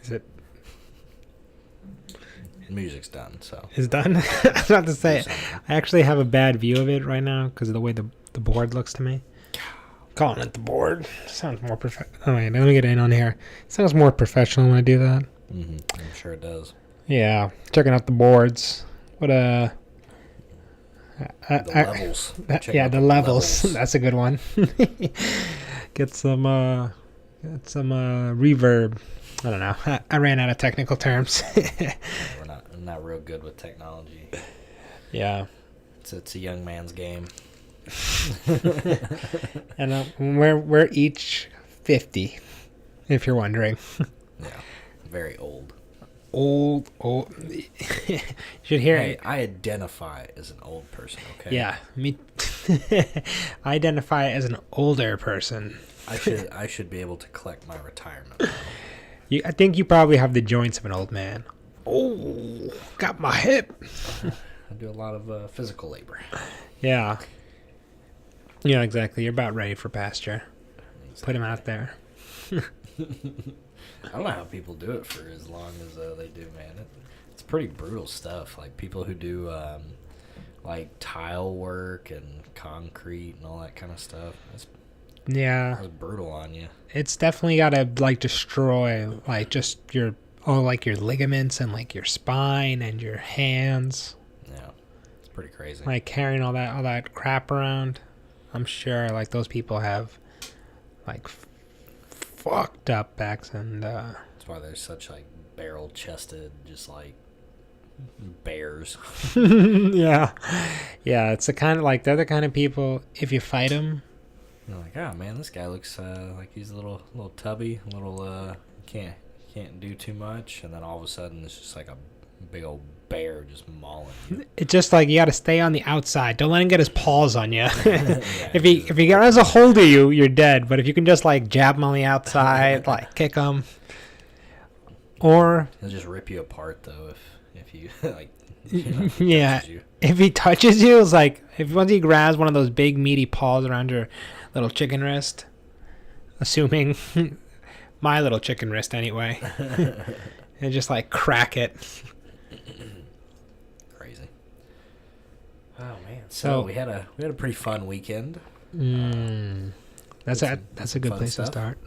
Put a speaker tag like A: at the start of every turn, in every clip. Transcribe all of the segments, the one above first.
A: Is it?
B: Music's done, so.
A: Is done? I was about to say, I actually have a bad view of it right now because of the way the board looks to me. Calling it the board sounds more professional. Oh, wait, let me get in on here. Sounds more professional when I do that.
B: Mm-hmm. I'm sure it does.
A: Yeah, checking out the boards. What
B: the levels.
A: The levels. That's a good one. Get some reverb. I don't know. I ran out of technical terms.
B: We're not real good with technology.
A: Yeah.
B: It's a young man's game.
A: And we're each 50, if you're wondering.
B: Yeah. Very old.
A: Old. Should hear
B: Hey,
A: it.
B: I identify as an old person, okay?
A: Yeah, me. I identify as an older person.
B: I should be able to collect my retirement now.
A: I think you probably have the joints of an old man. Oh, got my hip.
B: I do a lot of physical labor.
A: Yeah. Yeah, exactly. You're about ready for pasture. Exactly. Put him out there.
B: I don't know how people do it for as long as they do, man. It's pretty brutal stuff. Like people who do like tile work and concrete and all that kind of stuff. That's brutal on you.
A: It's definitely got to like destroy like just your ligaments and like your spine and your hands.
B: Yeah, it's pretty crazy.
A: Like carrying all that crap around. I'm sure like those people have like fucked up backs and
B: that's why they're such like barrel chested, just like bears.
A: Yeah, it's the kind of like they're the kind of people if you fight them,
B: you're like, oh man, this guy looks like he's a little tubby, can't do too much, and then all of a sudden it's just like a big old bear just mauling you.
A: It's just like you got to stay on the outside. Don't let him get his paws on you. Yeah, if he has a hold of you, you're dead. But if you can just like jab him on the outside, like kick him, or
B: he'll just rip you apart though if you like.
A: Yeah, if he touches you, it's like once he grabs one of those big meaty paws around your little chicken wrist, assuming my little chicken wrist anyway, and just like crack it.
B: Crazy. Oh man! So we had a pretty fun weekend.
A: That's a good place to start.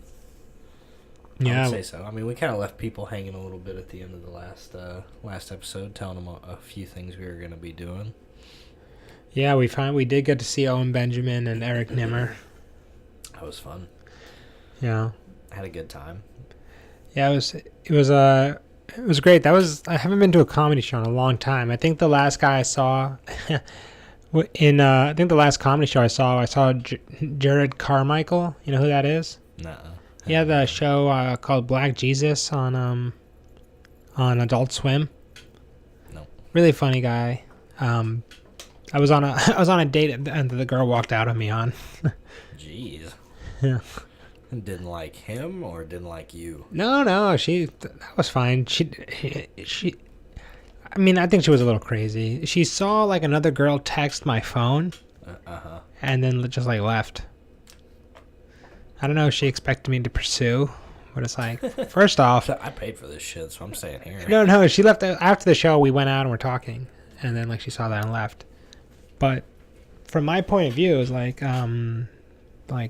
A: Yeah,
B: I would say so. I mean, we kind of left people hanging a little bit at the end of the last episode, telling them a few things we were going to be doing.
A: Yeah, we did get to see Owen Benjamin and Eric Nimmer.
B: That was fun.
A: Yeah,
B: I had a good time.
A: Yeah, it was great. I haven't been to a comedy show in a long time. I think the last guy I saw the last comedy show I saw Jared Carmichael. You know who that is?
B: Nuh-uh.
A: He had a show called Black Jesus on Adult Swim.
B: No.
A: Really funny guy. I was on a date and the girl walked out on me on.
B: Jeez.
A: Yeah.
B: Didn't like him or didn't like you?
A: No, that was fine. She I mean, I think she was a little crazy. She saw like another girl text my phone. And then just like left. I don't know if she expected me to pursue, but it's like, first off,
B: I paid for this shit, so I'm staying here.
A: No, she left after the show. We went out and we're talking, and then like she saw that and left. But from my point of view, it's like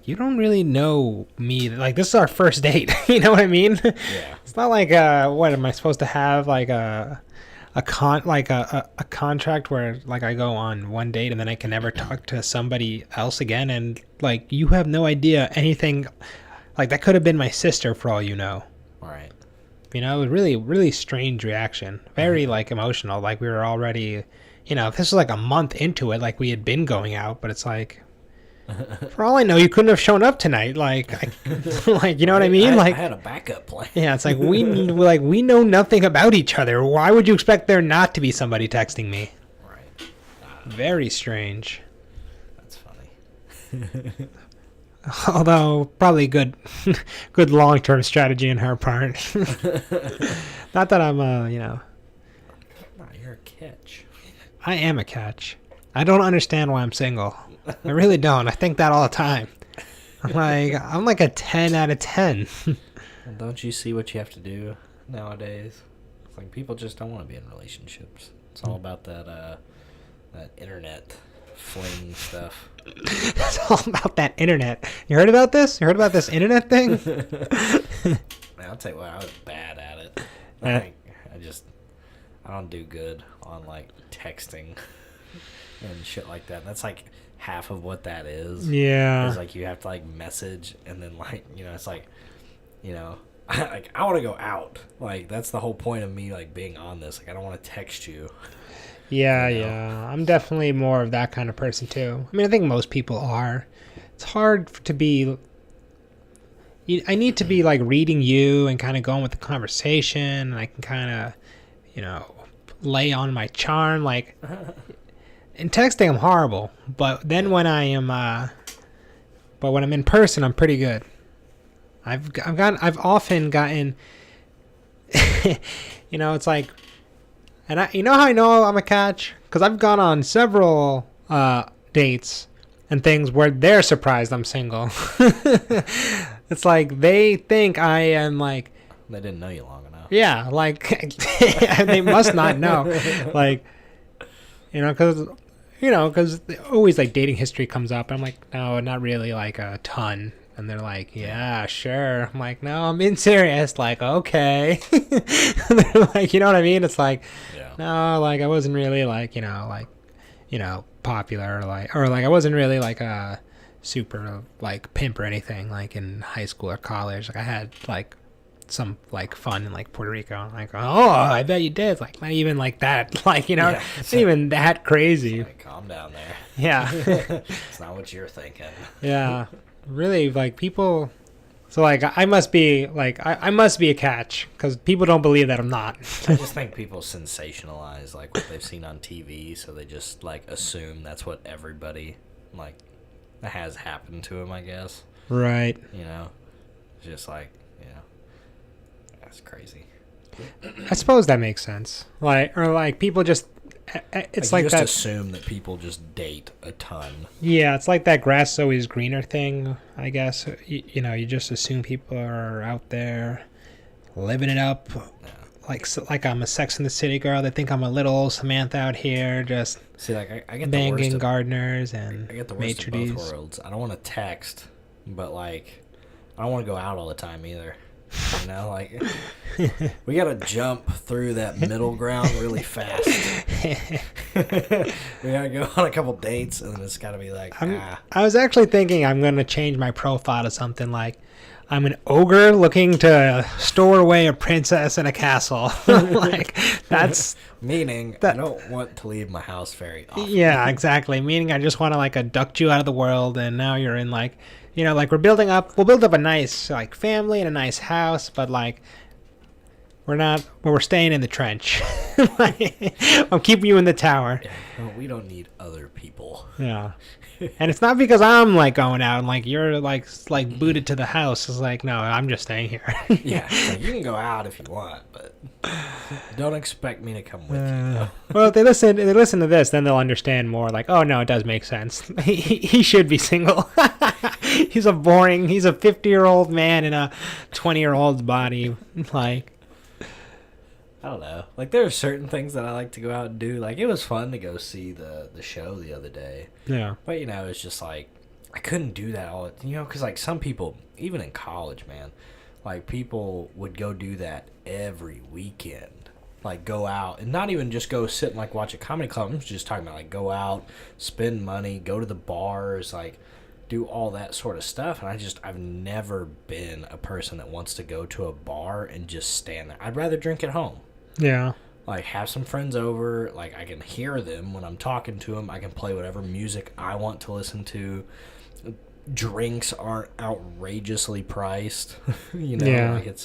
A: you don't really know me. Like this is our first date. You know what I mean?
B: Yeah.
A: It's not like what am I supposed to have like a contract where like I go on one date and then I can never talk to somebody else again, and like you have no idea anything. Like that could have been my sister for all you know.
B: Right.
A: You know, it was really, really strange reaction. Very like emotional. Like we were already, this was like a month into it. Like we had been going out, but it's like, for all I know, you couldn't have shown up tonight. Like, like you know what I mean? Like
B: I had a backup plan.
A: Yeah, it's like we know nothing about each other. Why would you expect there not to be somebody texting me?
B: Right.
A: Very strange.
B: That's funny.
A: Although probably good long-term strategy on her part. Not that I'm
B: No, you're a catch.
A: I am a catch. I don't understand why I'm single. I really don't. I think that all the time. I'm like a 10 out of 10.
B: Well, don't you see what you have to do nowadays. It's like people just don't want to be in relationships. It's all about that internet fling stuff.
A: It's all about that internet. You heard about this? You heard about this internet thing?
B: Man, I'll tell you what, I was bad at it. Like, I don't do good on like texting and shit like that. That's like half of what that is.
A: Yeah.
B: It's like you have to like message and then like, it's like, like I want to go out. Like that's the whole point of me like being on this. Like I don't want to text you.
A: Yeah, yeah. I'm definitely more of that kind of person too. I mean, I think most people are. It's hard to be. I need to be like reading you and kind of going with the conversation, and I can kind of, lay on my charm. Like, in texting, I'm horrible, but then when I'm in person, I'm pretty good. I've often gotten, it's like. And how I know I'm a catch? Because I've gone on several dates and things where they're surprised I'm single. It's like they think I am like...
B: They didn't know you long enough.
A: Yeah, like they must not know. Like, because always like dating history comes up. And I'm like, no, not really like a ton. And they're like, yeah, sure. I'm like, no, I'm being serious. Like, okay. They're like, you know what I mean? It's like, no, like I wasn't really like, popular or like I wasn't really like a super like pimp or anything like in high school or college. Like I had like some like fun in like Puerto Rico. I'm like, oh, I bet you did. Like not even like that. Like, not even that crazy.
B: Like, calm down there.
A: Yeah.
B: It's not what you're thinking.
A: Yeah. Really, like people. So like I must be like I must be a catch because people don't believe that I'm not.
B: I just think people sensationalize like what they've seen on TV, so they just like assume that's what everybody like has happened to them. I guess.
A: Right.
B: It's just like that's crazy.
A: I suppose that makes sense. Like people just. It's like
B: you just
A: that.
B: Assume that people just date a ton.
A: Yeah, it's like that grass is always greener thing. I guess you just assume people are out there living it up. Yeah. Like I'm a Sex in the City girl. They think I'm a little old Samantha out here just
B: I get
A: banging gardeners and
B: I get the worst of both worlds. I don't want to text, but like I don't want to go out all the time either. Like we gotta jump through that middle ground really fast. We gotta go on a couple dates, and then it's gotta be like.
A: I was actually thinking I'm gonna change my profile to something like, I'm an ogre looking to store away a princess in a castle. Like that's
B: meaning I don't want to leave my house very often.
A: Yeah, exactly. Meaning I just want to like abduct you out of the world, and now you're in like. Like we'll build up a nice like family and a nice house, but like we're staying in the trench. Like, I'm keeping you in the tower.
B: No, we don't need other people.
A: Yeah. And it's not because I'm like going out and like you're like booted to the house. It's like, no, I'm just staying here.
B: Yeah, like, you can go out if you want, but don't expect me to come with you.
A: Well, if they listen to this, then they'll understand more. Like, oh no, it does make sense. He should be single. He's a 50-year-old man in a 20-year-old's body. Like,
B: I don't know. Like, there are certain things that I like to go out and do. Like, it was fun to go see the show the other day.
A: Yeah.
B: But, it's just like, I couldn't do that all because, like, some people, even in college, man, like, people would go do that every weekend. Like, go out and not even just go sit and, like, watch a comedy club. I'm just talking about, like, go out, spend money, go to the bars, like, do all that sort of stuff. And I've never been a person that wants to go to a bar and just stand there. I'd rather drink at home.
A: Yeah.
B: Like, have some friends over. Like, I can hear them when I'm talking to them. I can play whatever music I want to listen to. Drinks aren't outrageously priced.
A: Yeah.
B: Like,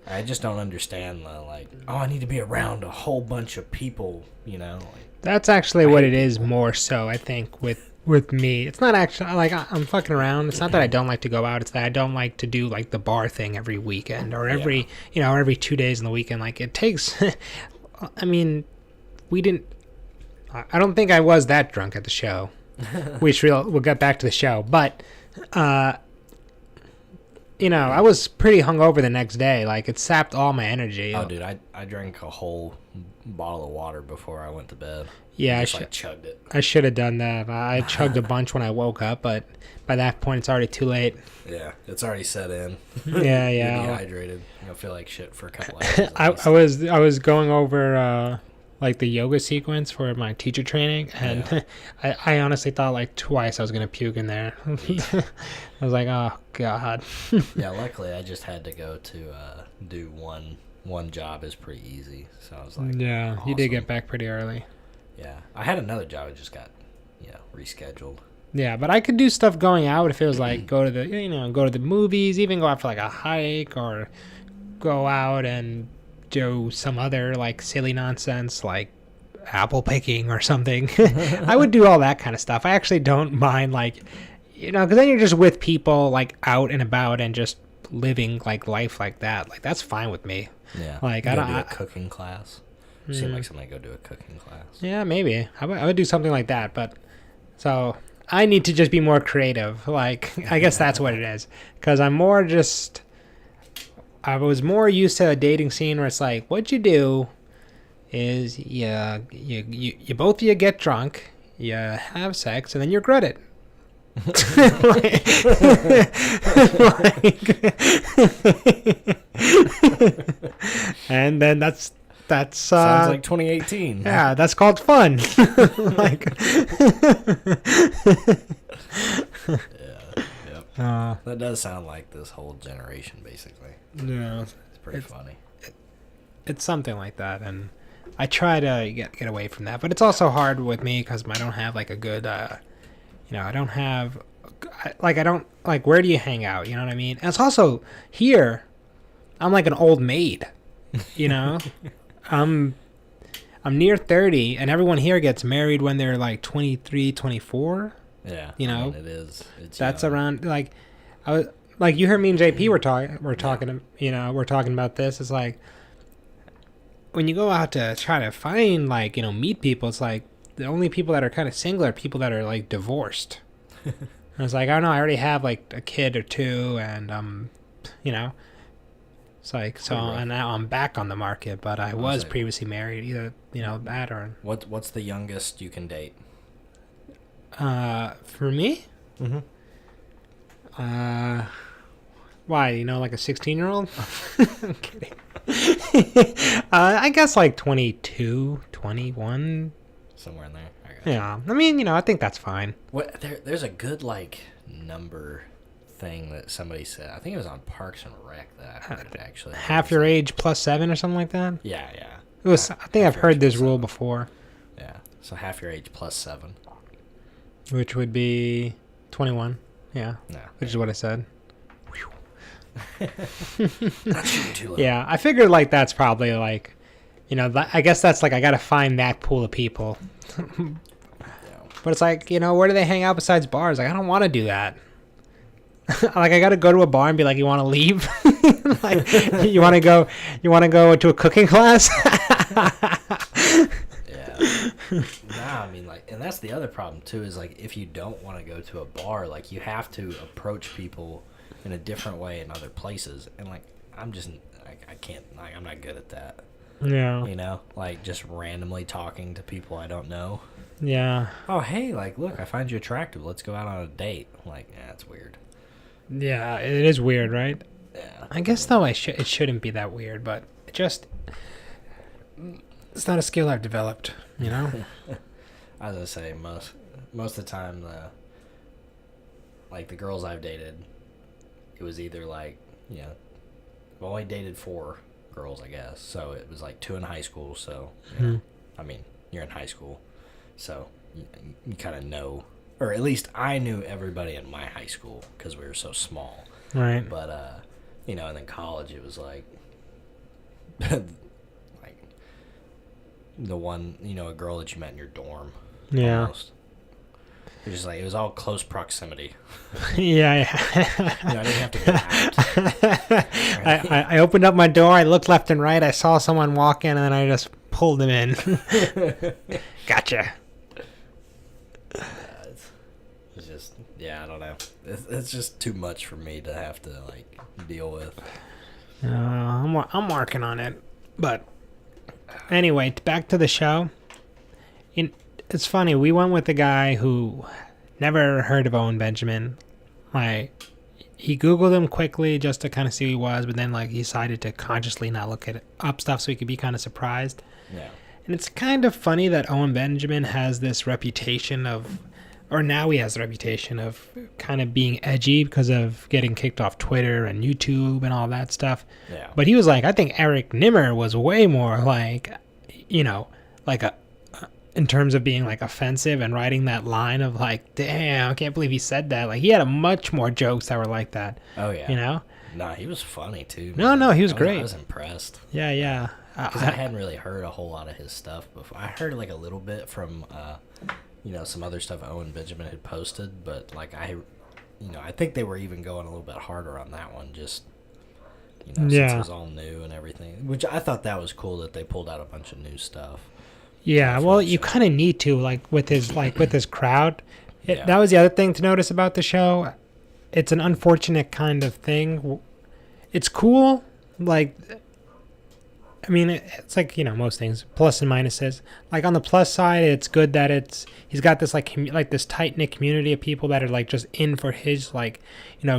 B: I just don't understand the, like, oh, I need to be around a whole bunch of people, Like,
A: that's actually what it is more so, I think, with me. It's not actually, like, I'm fucking around. It's not that I don't like to go out. It's that I don't like to do, like, the bar thing every weekend or every 2 days in the weekend. Like, it takes, I mean, I don't think I was that drunk at the show. We'll get back to the show. But I was pretty hungover the next day. Like, it sapped all my energy.
B: Oh, dude, I drank a whole bottle of water before I went to bed.
A: Yeah,
B: I just chugged it.
A: I should have done that. I chugged a bunch when I woke up, but by that point, it's already too late.
B: Yeah, it's already set in.
A: Yeah.
B: You're dehydrated. You'll feel like shit for a couple hours.
A: I was going over like the yoga sequence for my teacher training, and I honestly thought like twice I was gonna puke in there. I was like, oh god.
B: Yeah, luckily I just had to go to do one job is pretty easy, so I was like,
A: yeah,
B: awesome.
A: You did get back pretty early.
B: Yeah, I had another job. It just got rescheduled.
A: Yeah, but I could do stuff going out if it was like go to the movies, even go out for like a hike, or go out and do some other like silly nonsense like apple picking or something. I would do all that kind of stuff. I actually don't mind, like, because then you're just with people like out and about and just living like life like that. Like, that's fine with me.
B: Yeah,
A: like
B: I don't do a cooking class. Seem like somebody go do a cooking class.
A: Yeah, maybe I would do something like that. But so I need to just be more creative. Like, I guess that's what it is, because I was more used to a dating scene where it's like, what you do is you both of you get drunk, you have sex, and then you regret it. And then that's
B: sounds like 2018.
A: Yeah, that's called fun. Like,
B: that does sound like this whole generation, basically.
A: Yeah,
B: it's pretty funny.
A: It's something like that, and I try to get away from that, but it's also hard with me because I don't have like a good, I don't have, I don't like, where do you hang out? You know what I mean? And it's also here, I'm like an old maid, I'm near 30, and everyone here gets married when they're like 23, 24.
B: Yeah,
A: it
B: is.
A: That's young. Around like, I was like, you heard me and JP were talking, we're talking about this. It's like, when you go out to try to find, like, meet people, it's like the only people that are kind of single are people that are like divorced. And it's like, I don't know, I already have like a kid or two, and it's like, so, and now I'm back on the market, but I was previously married, either that or
B: what's the youngest you can date?
A: For me, why, like a 16-year-old? I'm kidding. I guess like 22, 21,
B: somewhere in there.
A: Yeah, I mean, I think that's fine.
B: What there's a good like number thing that somebody said. I think it was on Parks and Rec that I heard, actually.
A: Half your age plus 7 or something like that.
B: Yeah.
A: It was. I think I've heard this rule before.
B: Yeah, so half your age plus 7,
A: which would be 21. Yeah, which is what I said.
B: Not shooting too low.
A: Yeah, I figured like that's probably like, I guess that's like I gotta find that pool of people. But it's like, where do they hang out besides bars? Like, I don't want to do that. Like, I gotta go to a bar and be like, you want to leave? Like, you want to go to a cooking class?
B: Yeah. Nah, I mean, like, and that's the other problem too, is like, if you don't want to go to a bar, like, you have to approach people in a different way in other places, and like, I'm just like, I can't, like, I'm not good at that.
A: Yeah.
B: Like, just randomly talking to people I don't know.
A: Yeah.
B: Oh, hey, like, look, I find you attractive. Let's go out on a date. I'm like, that's weird.
A: Yeah, it is weird, right?
B: Yeah.
A: I guess though it shouldn't be that weird, but it's not a skill I've developed, I
B: was gonna say most of the time, the girls I've dated, it was either like, I've only dated 4 girls, I guess. So it was like 2 in high school. So I mean, you're in high school, so you kind of know, or at least I knew everybody in my high school because we were so small.
A: Right.
B: But and then college, it was like like the one, a girl that you met in your dorm.
A: Yeah.
B: Almost. It was just like, it was all close proximity.
A: Yeah.
B: I didn't have to go out.
A: I opened up my door, I looked left and right, I saw someone walk in, and then I just pulled him in. Gotcha.
B: It's just, I don't know. It's just too much for me to have to, like, deal with.
A: I'm working on it. But anyway, back to the show. It's funny. We went with a guy who never heard of Owen Benjamin. Like, he Googled him quickly just to kind of see who he was, but then like he decided to consciously not look up stuff so he could be kind of surprised.
B: Yeah.
A: And it's kind of funny that Owen Benjamin has this reputation of, or now he has the reputation of kind of being edgy because of getting kicked off Twitter and YouTube and all that stuff.
B: Yeah.
A: But he was like, I think Eric Nimmer was way more like, like in terms of being like offensive and writing that line of like, damn, I can't believe he said that. Like he had a much more jokes that were like that.
B: Oh yeah.
A: Nah,
B: he was funny too.
A: No, he was great.
B: I was impressed.
A: Yeah.
B: Because I hadn't really heard a whole lot of his stuff before. I heard like a little bit from, some other stuff Owen Benjamin had posted, but like I think they were even going a little bit harder on that one, just since it was all new and everything. Which I thought that was cool that they pulled out a bunch of new stuff.
A: Yeah, well, you kind of need to with his crowd. That was the other thing to notice about the show. It's an unfortunate kind of thing. It's cool, like. I mean, it's like, most things, plus and minuses. Like on the plus side, it's good that he's got this like this tight knit community of people that are like just in for his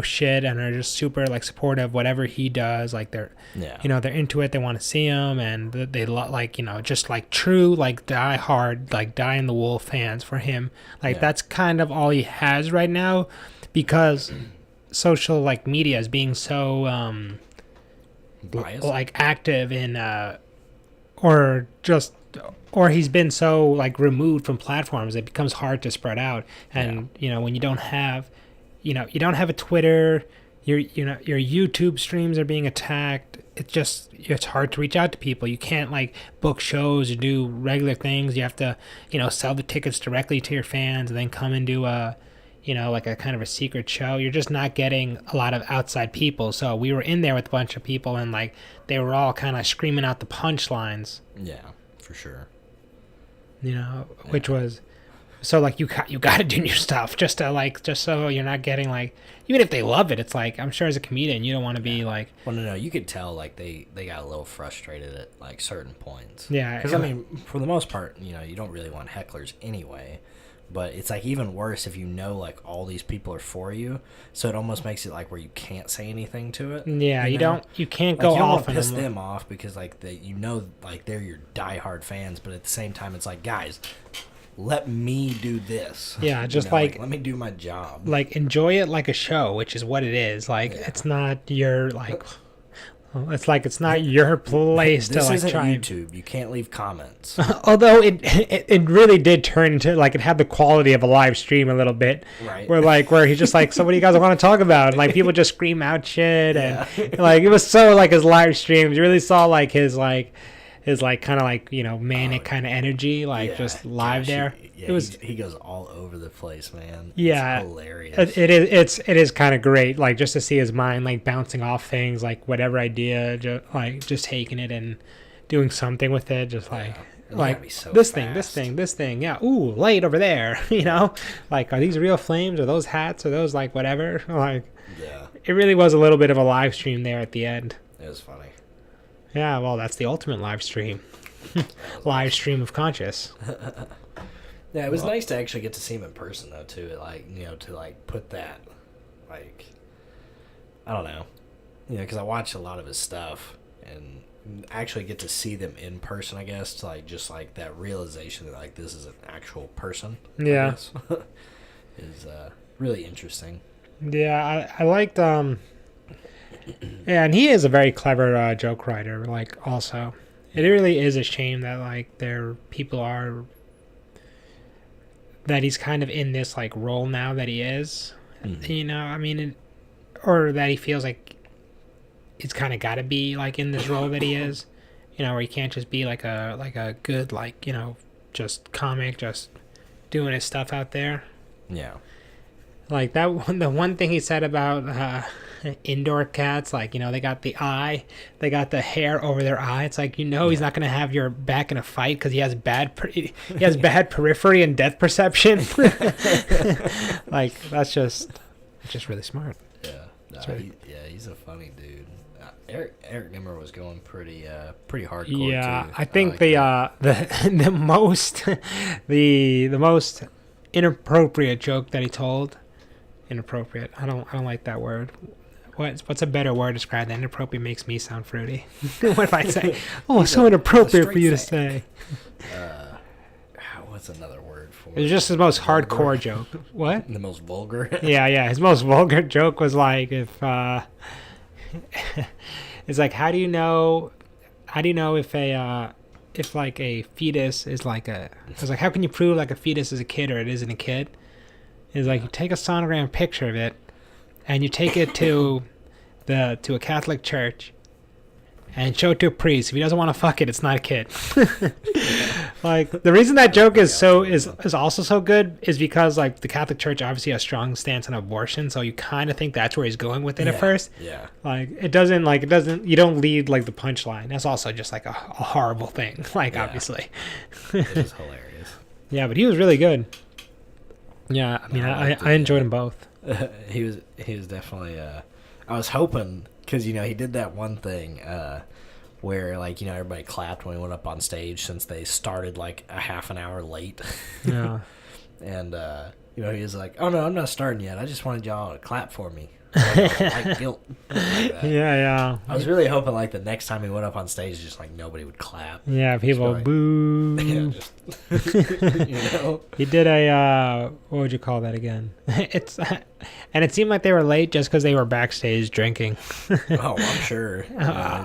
A: shit and are just super like supportive of whatever he does. Like they're they're into it. They want to see him, and they like just like true like die hard like die in the wool fans for him. Like that's kind of all he has right now, because social like media is being so
B: biased?
A: Like active in or he's been so like removed from platforms, it becomes hard to spread out. And when you don't have a Twitter, your YouTube streams are being attacked. It's hard to reach out to people. You can't like book shows or do regular things. You have to sell the tickets directly to your fans and then come and do a like a kind of a secret show. You're just not getting a lot of outside people. So we were in there with a bunch of people, and like they were all kind of screaming out the punchlines.
B: Yeah, for sure.
A: Which was so like you got to do new stuff just so you're not getting like, even if they love it, it's like I'm sure as a comedian you don't want to be like.
B: Well, no, you could tell like they got a little frustrated at like certain points.
A: Yeah,
B: because I mean, for the most part, you don't really want hecklers anyway. But it's like even worse if like all these people are for you, so it almost makes it like where you can't say anything to it.
A: Yeah, you can't
B: like,
A: go
B: you don't
A: off
B: want to piss them off because like like they're your diehard fans, but at the same time it's like, guys, let me do this.
A: Yeah, just
B: like let me do my job.
A: Like enjoy it like a show, which is what it is. Like it's not your like. It's like it's not your place to like
B: This isn't
A: try.
B: YouTube. You can't leave comments.
A: Although it really did turn into like it had the quality of a live stream a little bit,
B: right?
A: Where he's just like, so what do you guys want to talk about? And, like people just scream out shit and like it was so like his live streams. You really saw like his kind of like manic kind of energy just live there.
B: It was he goes all over the place, man.
A: Yeah,
B: it's hilarious.
A: It is kind of great, like just to see his mind like bouncing off things, like whatever idea, just taking it and doing something with it, just like
B: so
A: this
B: fast.
A: thing. Yeah, ooh, light over there. Like are these real flames? Are those hats? Are those like whatever? Like it really was a little bit of a live stream there at the end.
B: It was funny.
A: Yeah, well, that's the ultimate live stream. Live stream of conscious.
B: Yeah, it was nice to actually get to see him in person, though, too. Like, to, like, put that, like, I don't know. Because I watch a lot of his stuff, and actually get to see them in person, I guess, to, like, just, like, that realization that, like, this is an actual person.
A: Yeah.
B: Is really interesting.
A: Yeah, I liked, yeah, and he is a very clever joke writer, like, also. It really is a shame that, like, that he's kind of in this like role now that he is, I mean, or that he feels like it's kind of got to be like in this role that he is, where he can't just be like a good like just comic, just doing his stuff out there.
B: Yeah,
A: like the one thing he said about indoor cats, like they got the hair over their eye. It's like he's not gonna have your back in a fight because he has bad periphery and depth perception. Like that's just really smart.
B: Yeah, He's a funny dude. Eric Nimmer was going pretty hardcore
A: Yeah,
B: too.
A: I think
B: like
A: the most the most inappropriate joke that he told. Inappropriate. I don't like that word. What's a better word to describe that? Inappropriate makes me sound fruity. What if I say, "Oh, it's so inappropriate for you to say"?
B: What's another word for it?
A: It's just his most hardcore joke. What?
B: The most vulgar?
A: Yeah. His most vulgar joke was like, if it's like, how do you know if like a fetus is like a? It's like, how can you prove like a fetus is a kid or it isn't a kid? It's like, you take a sonogram picture of it, and you take it to a Catholic church, and show it to a priest. If he doesn't want to fuck it, it's not a kid. Like, the reason that joke is also so good is because, like, the Catholic Church obviously has a strong stance on abortion, so you kind of think that's where he's going with it at first.
B: Yeah.
A: Like, you don't lead like the punchline. That's also just like a horrible thing. Like, obviously.
B: It is hilarious.
A: Yeah, but he was really good. Yeah, I mean, I enjoyed them both.
B: He was definitely. I was hoping, because he did that one thing where, like, everybody clapped when he went up on stage, since they started like a half an hour late.
A: Yeah.
B: And he was like, "Oh no, I'm not starting yet. I just wanted y'all to clap for me." Like guilt. Like
A: Yeah.
B: I was really hoping, like, the next time he went up on stage, just like nobody would clap.
A: Yeah, people
B: like,
A: boo.
B: Yeah, just,
A: He did a what would you call that again? And it seemed like they were late just because they were backstage drinking.
B: Oh, I'm sure.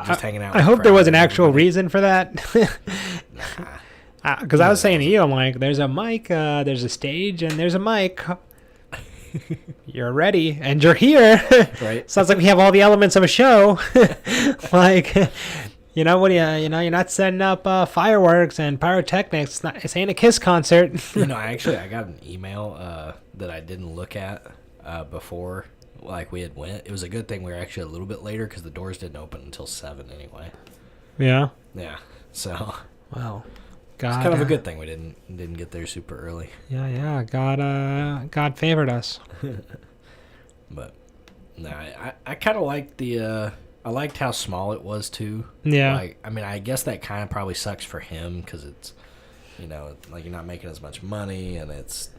B: Just hanging out.
A: I hope there was an actual reason for that. Because I was saying to you, I'm like, there's a mic, there's a stage, and there's a mic. You're ready, and you're here.
B: Right.
A: Sounds like we have all the elements of a show. Like, what do you're not setting up fireworks and pyrotechnics. This ain't a Kiss concert.
B: I got an email that I didn't look at before, like, we had went. It was a good thing we were actually a little bit later, because the doors didn't open until 7 anyway.
A: Yeah.
B: Yeah. So.
A: Wow.
B: It's kind of a good thing we didn't get there super early.
A: Yeah. God favored us.
B: But no, I kind of liked I liked how small it was too.
A: Yeah.
B: Like, I mean, I guess that kind of probably sucks for him, because it's, like, you're not making as much money, and it's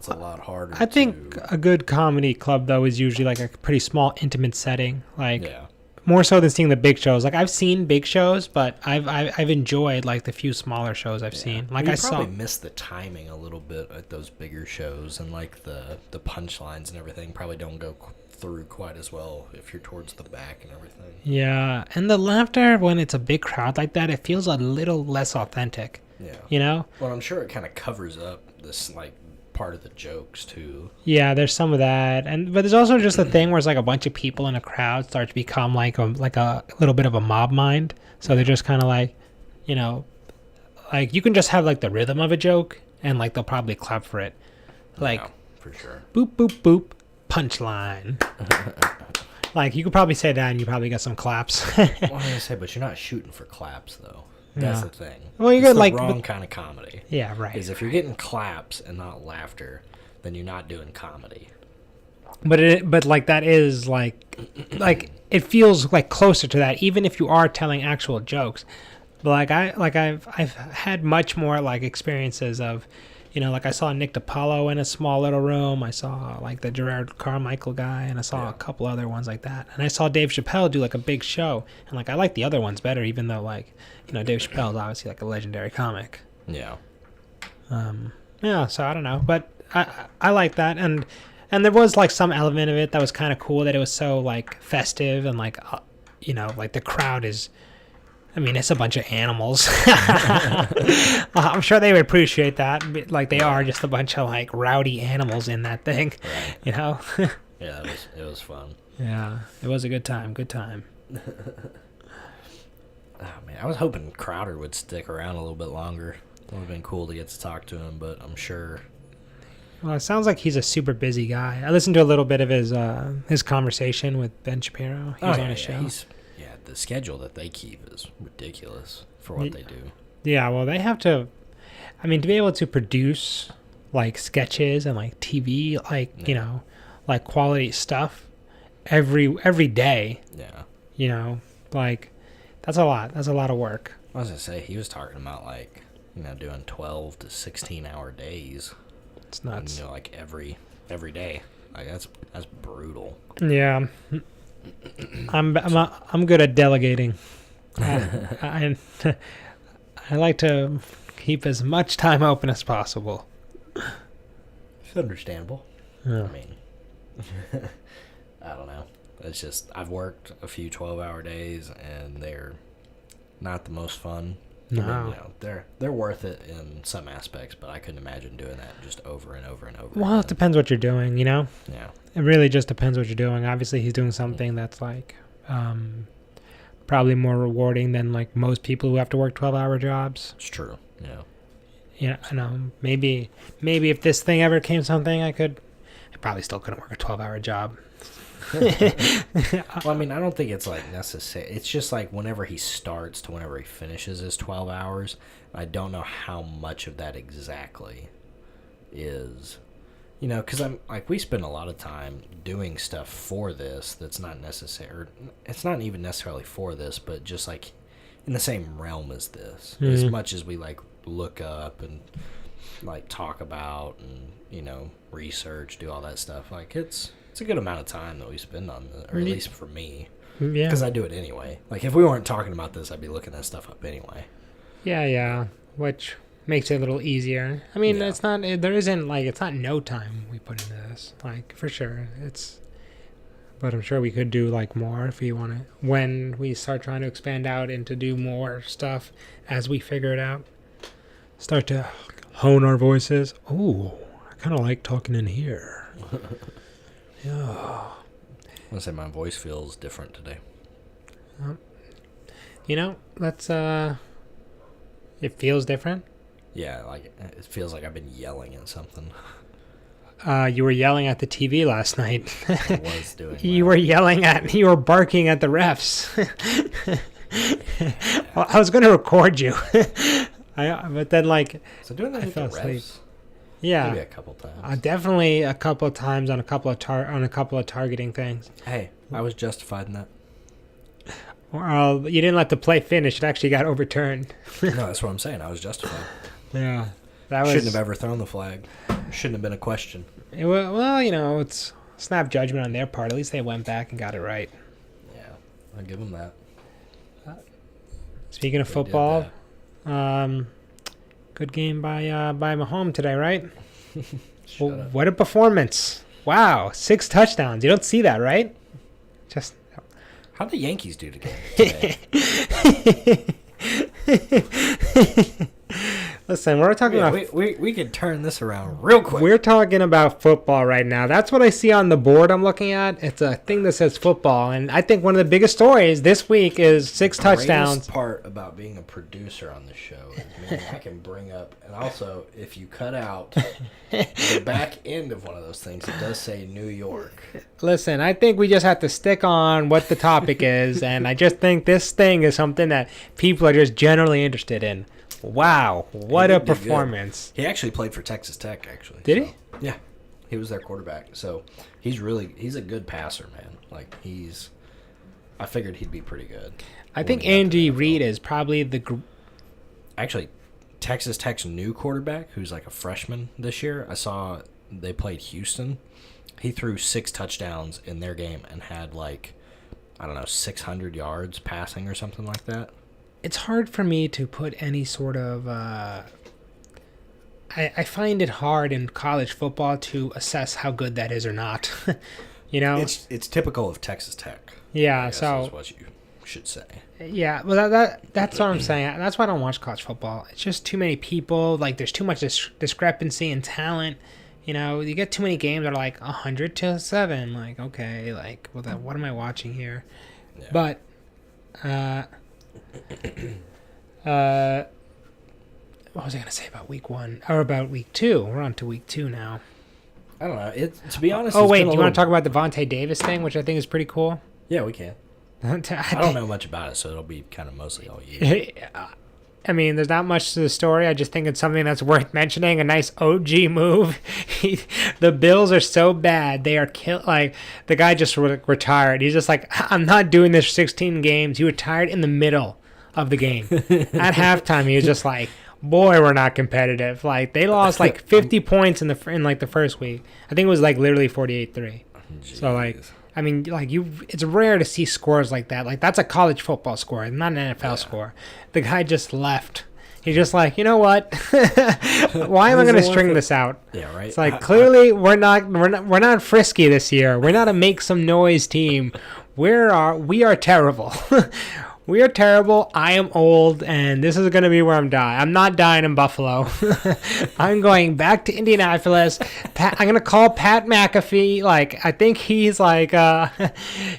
B: a lot harder.
A: I think a good comedy club, though, is usually like a pretty small, intimate setting. Like,
B: yeah.
A: More so than seeing the big shows. Like, I've seen big shows, but I've enjoyed like the few smaller shows I've seen. Like,
B: I probably miss the timing a little bit at those bigger shows, and like the punchlines and everything probably don't go through quite as well if you're towards the back and everything.
A: Yeah, and the laughter when it's a big crowd like that, it feels a little less authentic.
B: Yeah. Well, I'm sure it kind of covers up this, like, part of the jokes too.
A: Yeah, there's some of that, but there's also just a thing where it's like a bunch of people in a crowd start to become like a little bit of a mob mind. So they're just kind of like, like, you can just have like the rhythm of a joke, and like they'll probably clap for it. Like,
B: yeah, for sure.
A: Boop boop boop, punchline. Like, you could probably say that, and you probably get some claps.
B: Well, I was gonna say, but you're not shooting for claps though. That's the thing.
A: Well, you
B: get
A: got like
B: wrong kind of comedy.
A: Yeah, right.
B: Because if you're getting claps and not laughter, then you're not doing comedy.
A: But like, that is like it feels like closer to that, even if you are telling actual jokes. But I've had much more like experiences of, like, I saw Nick DiPaolo in a small little room. I saw like the Gerard Carmichael guy, and I saw a couple other ones like that. And I saw Dave Chappelle do like a big show, and like, I like the other ones better, even though, like, Dave Chappelle is obviously like a legendary comic.
B: Yeah.
A: Yeah. So I don't know, but I like that, and there was like some element of it that was kind of cool, that it was so like festive, and like, like the crowd is. I mean, it's a bunch of animals. I'm sure they would appreciate that. Like, they are just a bunch of like rowdy animals in that thing,
B: Yeah, it was fun.
A: Yeah, it was a good time. Good time.
B: Oh man, I was hoping Crowder would stick around a little bit longer. It would have been cool to get to talk to him, but I'm sure.
A: Well, it sounds like he's a super busy guy. I listened to a little bit of his conversation with Ben Shapiro. He was on his show.
B: The schedule that they keep is ridiculous for what they do.
A: Yeah, well, they have to. I mean, to be able to produce like sketches and like TV, like like quality stuff, every day.
B: Yeah.
A: You know, like that's a lot. That's a lot of work.
B: I was gonna say he was talking about like doing 12 to 16-hour days.
A: It's nuts.
B: And, like every day. Like that's brutal.
A: Yeah. I'm good at delegating. I like to keep as much time open as possible.
B: It's understandable.
A: Yeah.
B: I mean, I don't know. It's just I've worked a few 12-hour days and they're not the most fun.
A: No.
B: I mean, they're worth it in some aspects, but I couldn't imagine doing that just over and over and over.
A: Well,
B: again.
A: it depends what you're doing, you know?
B: Yeah.
A: It really just depends what you're doing. Obviously, he's doing something that's like probably more rewarding than like most people who have to work 12-hour jobs.
B: It's true. Yeah.
A: Yeah, I know. Maybe if this thing ever came something, I probably still couldn't work a 12-hour job.
B: Well, I mean, I don't think it's like necessary. It's just like whenever he starts to whenever he finishes his 12 hours, I don't know how much of that exactly is, because I'm like, we spend a lot of time doing stuff for this that's not necessary. It's not even necessarily for this, but just like in the same realm as this.
A: Mm-hmm.
B: As much as we like look up and like talk about and research, do all that stuff, like it's a good amount of time that we spend on this, or at least for me.
A: Yeah.
B: Because I do it anyway. Like, if we weren't talking about this, I'd be looking that stuff up anyway.
A: Yeah. Which makes it a little easier. I mean,
B: Yeah.
A: it's not no time we put into this. Like, for sure. But I'm sure we could do, like, more if we want to. When we start trying to expand out and to do more stuff as we figure it out. Start to hone our voices. Oh, I kind of like talking in here. Yeah.
B: I want to say my voice feels different today.
A: Let's, it feels different.
B: Yeah, like, it feels like I've been yelling at something.
A: You were yelling at the TV last night.
B: I was doing
A: You were barking at the refs. Well, I was going to record you. But then, like,
B: So doing that
A: I
B: with the
A: fell asleep.
B: refs?
A: Yeah.
B: Maybe a couple times.
A: Definitely a couple of times on a couple of targeting things.
B: Hey, I was justified in that.
A: Well, you didn't let the play finish. It actually got overturned.
B: No, that's what I'm saying. I was justified.
A: Yeah. That was,
B: Shouldn't have ever thrown the flag. Shouldn't have been a question.
A: Well, it's snap judgment on their part. At least they went back and got it right.
B: Yeah, I'll give them that.
A: Speaking of
B: They did
A: football,
B: that.
A: good game by Mahomes today, right?
B: Shut up.
A: What a performance. Wow, 6 touchdowns. You don't see that, right? Just
B: How'd the Yankees do today?
A: Listen, we're talking about
B: we could turn this around real quick.
A: we're talking about football right now. That's what I see on the board I'm looking at. It's a thing that says football, and I think one of the biggest stories this week is 6 touchdowns.
B: The greatest part about being a producer on the show is meaning I can bring up, and also if you cut out the back end of one of those things, it does say New York.
A: Listen, I think we just have to stick on what the topic is, and I just think this thing is something that people are just generally interested in. Wow, what a performance.
B: He actually played for Texas Tech, actually.
A: Did he?
B: Yeah. He was their quarterback. So he's a good passer, man. Like, I figured he'd be pretty good.
A: I think Andy Reid is probably
B: Actually, Texas Tech's new quarterback, who's like a freshman this year, I saw they played Houston. He threw 6 touchdowns in their game and had, like, I don't know, 600 yards passing or something like that.
A: It's hard for me to put any sort of I find it hard in college football to assess how good that is or not.
B: It's typical of Texas Tech.
A: Yeah,
B: I guess
A: so
B: is what you should say.
A: Yeah, well that's what I'm saying. That's why I don't watch college football. It's just too many people. Like, there's too much discrepancy in talent. You get too many games that are like 100-7. Like, okay, like, well, then what am I watching here? Yeah. But what was I gonna say about week 1 or about week 2? We're on to week 2 now.
B: I don't know. To be honest.
A: Oh wait, do you want to talk about the Vontae Davis thing, which I think is pretty cool?
B: Yeah, we can. I don't know much about it, so it'll be kind of mostly all you.
A: I mean, there's not much to the story. I just think it's something that's worth mentioning. A nice OG move. The Bills are so bad. They are like, the guy just retired. He's just like, I'm not doing this 16 games. He retired in the middle of the game. At halftime, he was just like, boy, we're not competitive. Like, they lost like 50 points in like the first week. I think it was like literally 48-3. So like, I mean, like it's rare to see scores like that. Like, that's a college football score, not an NFL score. The guy just left. He's just like, you know what? Why am I going to string this out?
B: Yeah, right.
A: It's like, clearly we're not frisky this year. We're not a make some noise team. We are terrible. We are terrible. I am old, and this is going to be where I'm dying. I'm not dying in Buffalo. I'm going back to Indianapolis. I'm going to call Pat McAfee. Like, I think he's like,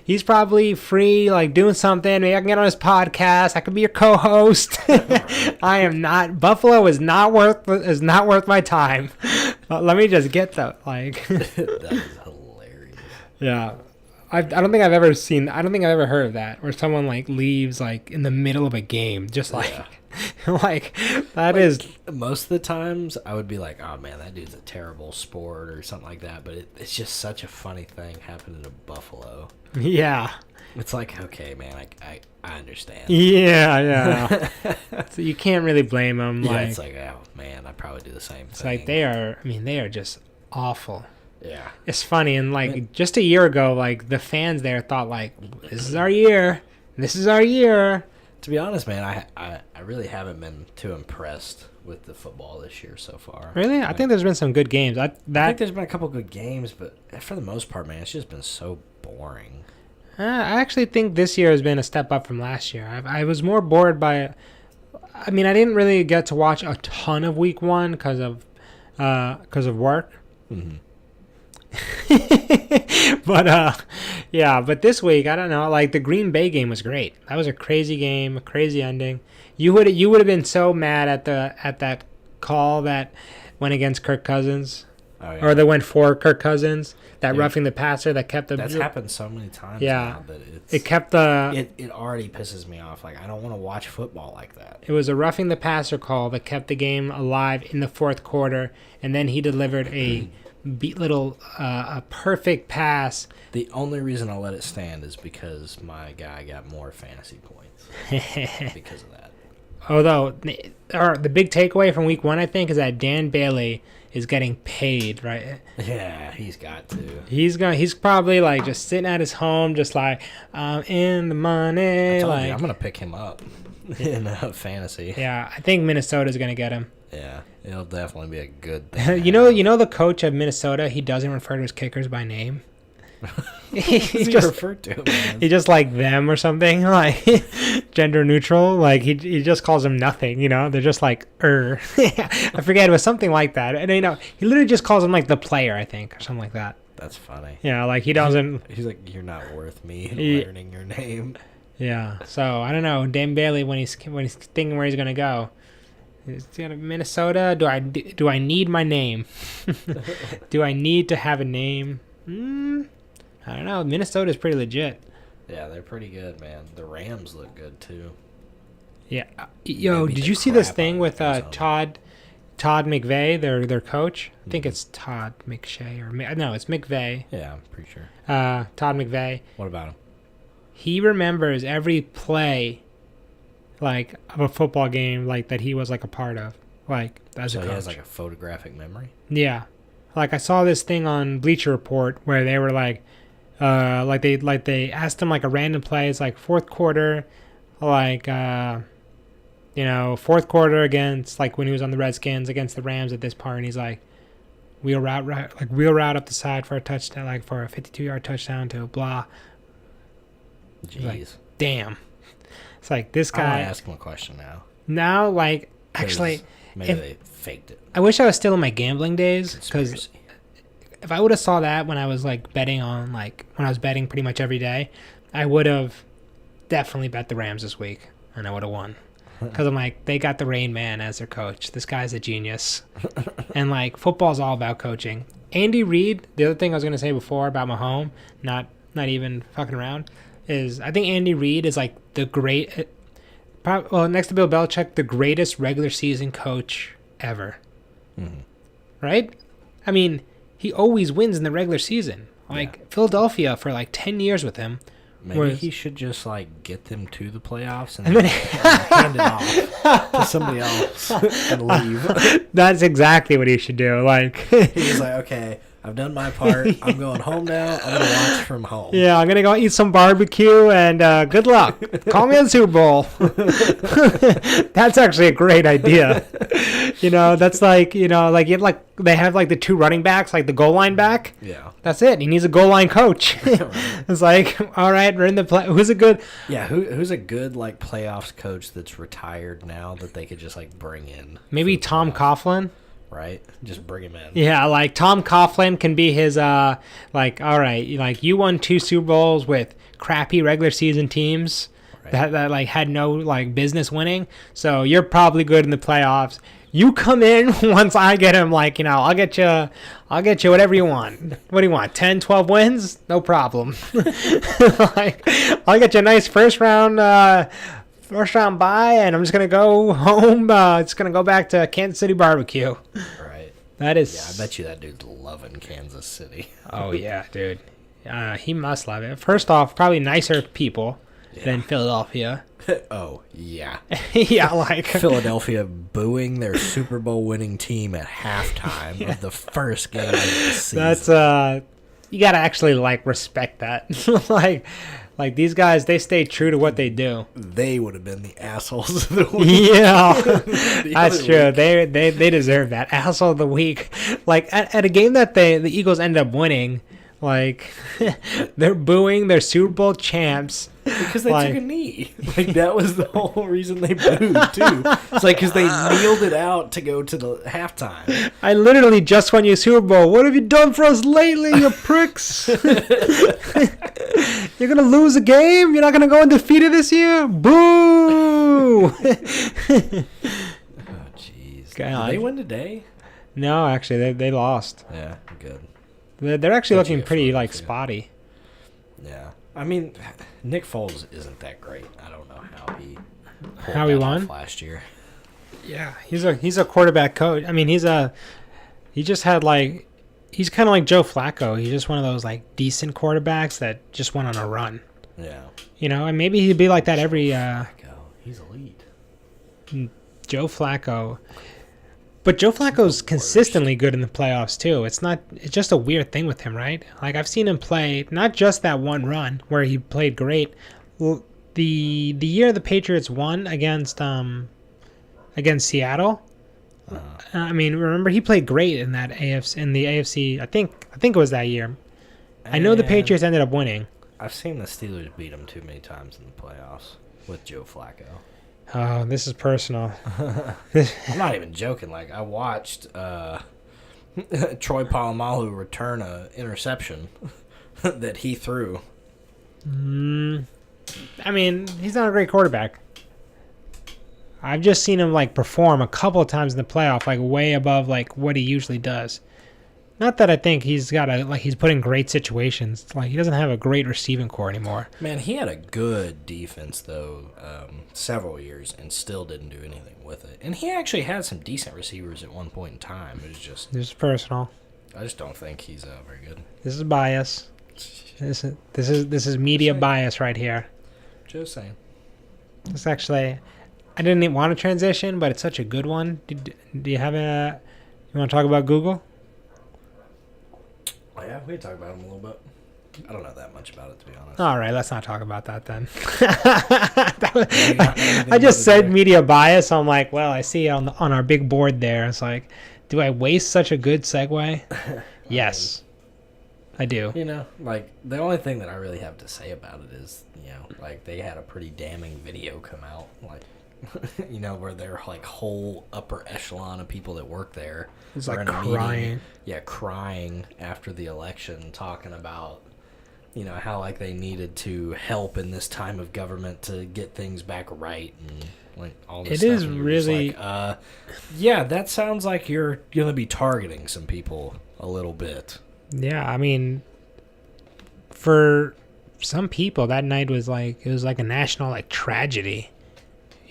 A: he's probably free, like doing something. Maybe I can get on his podcast. I could be your co-host. I am not. Buffalo is not worth my time. Let me just get that. Like,
B: That is hilarious.
A: Yeah. I don't think I've ever heard of that, where someone like leaves like in the middle of a game, just like, like that is.
B: Most of the times I would be like, oh man, that dude's a terrible sport or something like that. But it's just such a funny thing happening to Buffalo.
A: Yeah.
B: It's like, okay, man, I understand.
A: Yeah. So you can't really blame them.
B: Yeah,
A: Like,
B: it's like, oh man, I probably do the same
A: it's
B: thing.
A: like they are just awful.
B: Yeah.
A: It's funny, and like just a year ago, like the fans there thought like, this is our year. This is our year.
B: To be honest, man, I really haven't been too impressed with the football this year so far.
A: Really? I think there's been some good games.
B: I think there's been a couple good games, but for the most part, man, it's just been so boring.
A: I actually think this year has been a step up from last year. I was more bored by. I mean, I didn't really get to watch a ton of Week 1 because of work.
B: Mm-hmm.
A: But this week, I don't know, like the Green Bay game was great. That was a crazy game, a crazy ending. You would have been so mad at that call that went against Kirk Cousins.
B: Oh, yeah.
A: Or that went for Kirk Cousins, that roughing the passer that kept the.
B: That's happened so many times.
A: Yeah,
B: now that
A: it kept the.
B: It already pisses me off. Like, I don't want to watch football like that.
A: It was a roughing the passer call that kept the game alive in the fourth quarter, and then he delivered a a perfect pass.
B: The only reason I'll let it stand is because my guy got more fantasy points because of that.
A: Although, the big takeaway from Week 1, I think, is that Dan Bailey is getting paid, right?
B: Yeah, he's got to.
A: He's probably like just sitting at his home, just like, I'm in the money.
B: I'm gonna pick him up in fantasy.
A: Yeah, I think Minnesota's gonna get him.
B: Yeah, it'll definitely be a good thing.
A: you know the coach of Minnesota, he doesn't refer to his kickers by name.
B: he just referred to him.
A: He just like them or something, like gender neutral. Like he just calls them nothing. You know, they're just like I forget, it was something like that. And he literally just calls them like the player, I think, or something like that.
B: That's funny.
A: Yeah, like he doesn't.
B: He's like, you're not worth me learning your name.
A: Yeah. So I don't know, Dan Bailey, when he's thinking where he's gonna go. He's going to Minnesota. Do I need my name? Do I need to have a name? I don't know. Minnesota's pretty legit.
B: Yeah, they're pretty good, man. The Rams look good too.
A: Yeah. Yo, did you see this thing with Todd McVay, their coach? I think it's Todd McShay no, it's McVay.
B: Yeah, I'm pretty sure.
A: Todd McVay.
B: What about him?
A: He remembers every play, like, of a football game, like that he was like a part of, like as a coach.
B: So he has like a photographic memory.
A: Yeah, like I saw this thing on Bleacher Report where they were like they asked him like a random play. It's like fourth quarter, like fourth quarter against, like when he was on the Redskins against the Rams at this part, and he's like, wheel route up the side for a touchdown, like for a 52-yard touchdown to blah.
B: Jeez,
A: like, damn. It's like this guy.
B: I want to ask him a question now.
A: Now, like, actually,
B: maybe they faked it.
A: I wish I was still in my gambling days, because if I would have saw that when I was like betting on, like when I was betting pretty much every day, I would have definitely bet the Rams this week, and I would have won. Because I'm like, they got the Rain Man as their coach. This guy's a genius. And like, football's all about coaching. Andy Reid, the other thing I was gonna say before about Mahomes, not even fucking around, is I think Andy Reid is like the great. Well, next to Bill Belichick, the greatest regular season coach ever.
B: Mm-hmm.
A: Right? I mean, he always wins in the regular season. Like Philadelphia for like 10 years with him.
B: Maybe he should just like get them to the playoffs and then hand it off to somebody else and leave.
A: That's exactly what he should do. Like
B: he's like, okay, I've done my part. I'm going home now. I'm gonna watch from home.
A: Yeah, I'm gonna go eat some barbecue and good luck. Call me on Super Bowl. That's actually a great idea. That's like like they have like the two running backs, like the goal line back.
B: Yeah.
A: That's it. He needs a goal line coach. It's like, all right, we're in the play. Who's a good?
B: Yeah, who's a good like playoffs coach that's retired now that they could just like bring in?
A: Maybe Tom Coughlin.
B: Right, just bring him in.
A: Yeah, like Tom Coughlin can be his like, all right, like you won 2 Super Bowls with crappy regular season teams that like had no like business winning. So you're probably good in the playoffs. You come in once I get him, like, I'll get you whatever you want. What do you want? 10, 12 wins? No problem. Like, I'll get you a nice first round bye, and I'm just gonna go home. It's gonna go back to Kansas City barbecue.
B: Right.
A: That is.
B: Yeah, I bet you that dude's loving Kansas City.
A: Oh yeah, dude. He must love it. First off, probably nicer people than Philadelphia.
B: Oh yeah.
A: Yeah, like
B: Philadelphia booing their Super Bowl winning team at halftime of the first game of the season.
A: That's you gotta actually like respect that. like these guys, they stay true to what they do.
B: They would have been the assholes of the week.
A: Yeah, that's true. They deserve that asshole of the week. Like at a game that the Eagles ended up winning, like they're booing their Super Bowl champs.
B: Because they took a knee. Like, that was the whole reason they booed, too. It's like, because they kneeled it out to go to the halftime.
A: I literally just won you Super Bowl. What have you done for us lately, you pricks? You're going to lose a game? You're not going to go undefeated this year? Boo!
B: Oh, jeez. Did they win today?
A: No, actually, they lost.
B: Yeah, good.
A: They're actually looking pretty, like, spotty.
B: Yeah. I mean, Nick Foles isn't that great. I don't know
A: how he won
B: last year.
A: Yeah, he's a quarterback coach. I mean, he's kind of like Joe Flacco. He's just one of those like decent quarterbacks that just went on a run.
B: Yeah.
A: And maybe he'd be like that every.
B: Flacco, he's elite.
A: Joe Flacco. But Joe Flacco's consistently good in the playoffs too. It's just a weird thing with him, right? Like I've seen him play not just that one run where he played great. Well, the year the Patriots won against Seattle. I mean, remember he played great in that AFC. I think it was that year. I know the Patriots ended up winning.
B: I've seen the Steelers beat them too many times in the playoffs with Joe Flacco.
A: Oh, this is personal.
B: I'm not even joking. Like, I watched Troy Polamalu return a interception that he threw.
A: I mean, he's not a great quarterback. I've just seen him like perform a couple of times in the playoff, like way above like what he usually does. Not that I think he's put in great situations. Like he doesn't have a great receiving core anymore.
B: Man, he had a good defense though, several years, and still didn't do anything with it. And he actually had some decent receivers at one point in time. It was just
A: this is personal.
B: I just don't think he's very good.
A: This is bias. This is media bias right here.
B: Just saying.
A: This actually, I didn't even want to transition, but it's such a good one. Do you have a? You want to talk about Google?
B: Oh, yeah, we can talk about him a little bit. I don't know that much about it, to be honest.
A: All right, let's not talk about that then. I just said media bias. So I'm like, well, I see on our big board there. It's like, do I waste such a good segue? Yes, I do.
B: Like, the only thing that I really have to say about it is, like, they had a pretty damning video come out, like, where their, like, whole upper echelon of people that work there
A: it's
B: are
A: like
B: in a
A: crying.
B: meeting. Yeah, crying after the election, talking about, how, like, they needed to help in this time of government to get things back right and, like, all this
A: it
B: stuff.
A: Is
B: and
A: really...
B: like, yeah, that sounds like you're going to be targeting some people a little bit.
A: Yeah, I mean, for some people, that night was like, it was like a national, like, tragedy.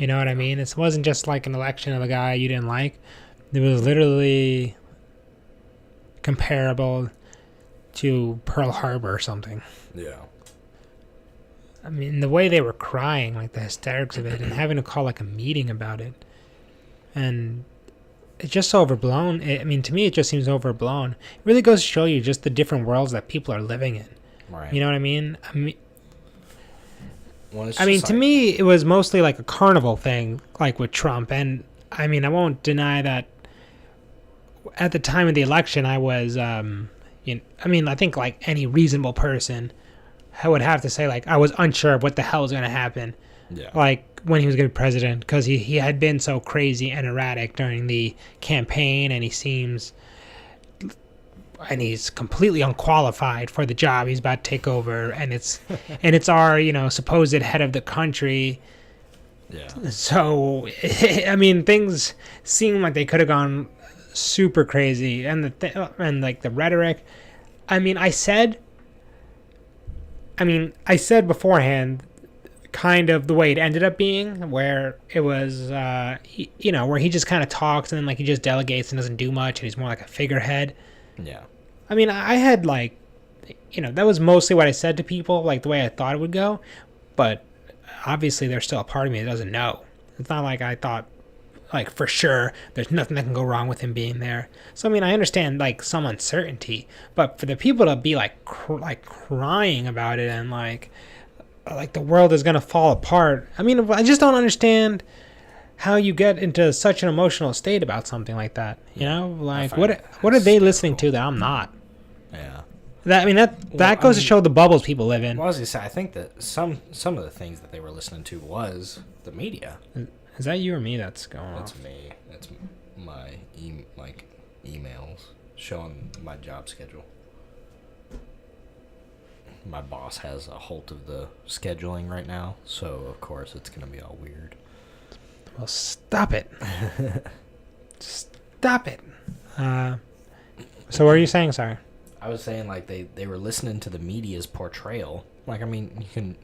A: You know what I mean? It wasn't just like an election of a guy you didn't like. It was literally comparable to Pearl Harbor or something.
B: Yeah.
A: I mean, the way they were crying, like the hysterics of it, and having to call like a meeting about it, and it's just so overblown. I mean, to me, it just seems overblown. It really goes to show you just the different worlds that people are living in.
B: Right.
A: You know what I mean?
B: Well,
A: To me, it was mostly like a carnival thing, like with Trump. And I mean, I won't deny that at the time of the election, I was, I think like any reasonable person, I would have to say like I was unsure of what the hell was going to happen.
B: Yeah.
A: Like when he was going to be president, because he had been so crazy and erratic during the campaign, and he's completely unqualified for the job he's about to take over, and it's our supposed head of the country.
B: Yeah.
A: So I mean, things seem like they could have gone super crazy, and like the rhetoric. I mean, I said beforehand kind of the way it ended up being, where it was where he just kind of talks and then like he just delegates and doesn't do much, and he's more like a figurehead.
B: Yeah.
A: I mean, I had like that was mostly what I said to people, like the way I thought it would go, but obviously there's still a part of me that doesn't know. It's not like I thought like for sure there's nothing that can go wrong with him being there. So I mean, I understand like some uncertainty, but for the people to be like crying about it and like the world is going to fall apart, I mean, I just don't understand how you get into such an emotional state about something like that. Like what are they listening to that I'm not?
B: Yeah.
A: That goes to show the bubbles people live in.
B: Well, I was gonna say, I think that some of the things that they were listening to was the media.
A: Is that you or me that's going
B: That's
A: off?
B: me. That's my emails showing my job schedule. My boss has a hold of the scheduling right now, so of course it's gonna be all weird.
A: Well, stop it. Stop it. So what are you saying? Sorry.
B: I was saying like they were listening to the media's portrayal. Like, I mean, you can,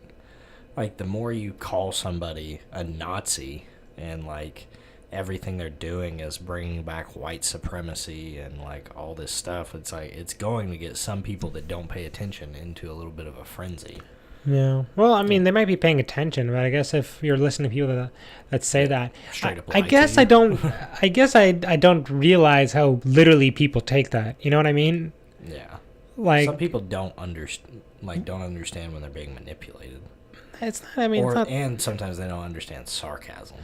B: like, the more you call somebody a Nazi and like everything they're doing is bringing back white supremacy and like all this stuff, it's like it's going to get some people that don't pay attention into a little bit of a frenzy.
A: Yeah. Well, I mean, they might be paying attention, but I guess if you're listening to people that say that,
B: Straight up
A: I guess I don't. I guess I don't realize how literally people take that. You know what I mean?
B: Yeah.
A: Like
B: some people don't understand when they're being manipulated.
A: It's not. I mean, it's not.
B: And sometimes they don't understand sarcasm.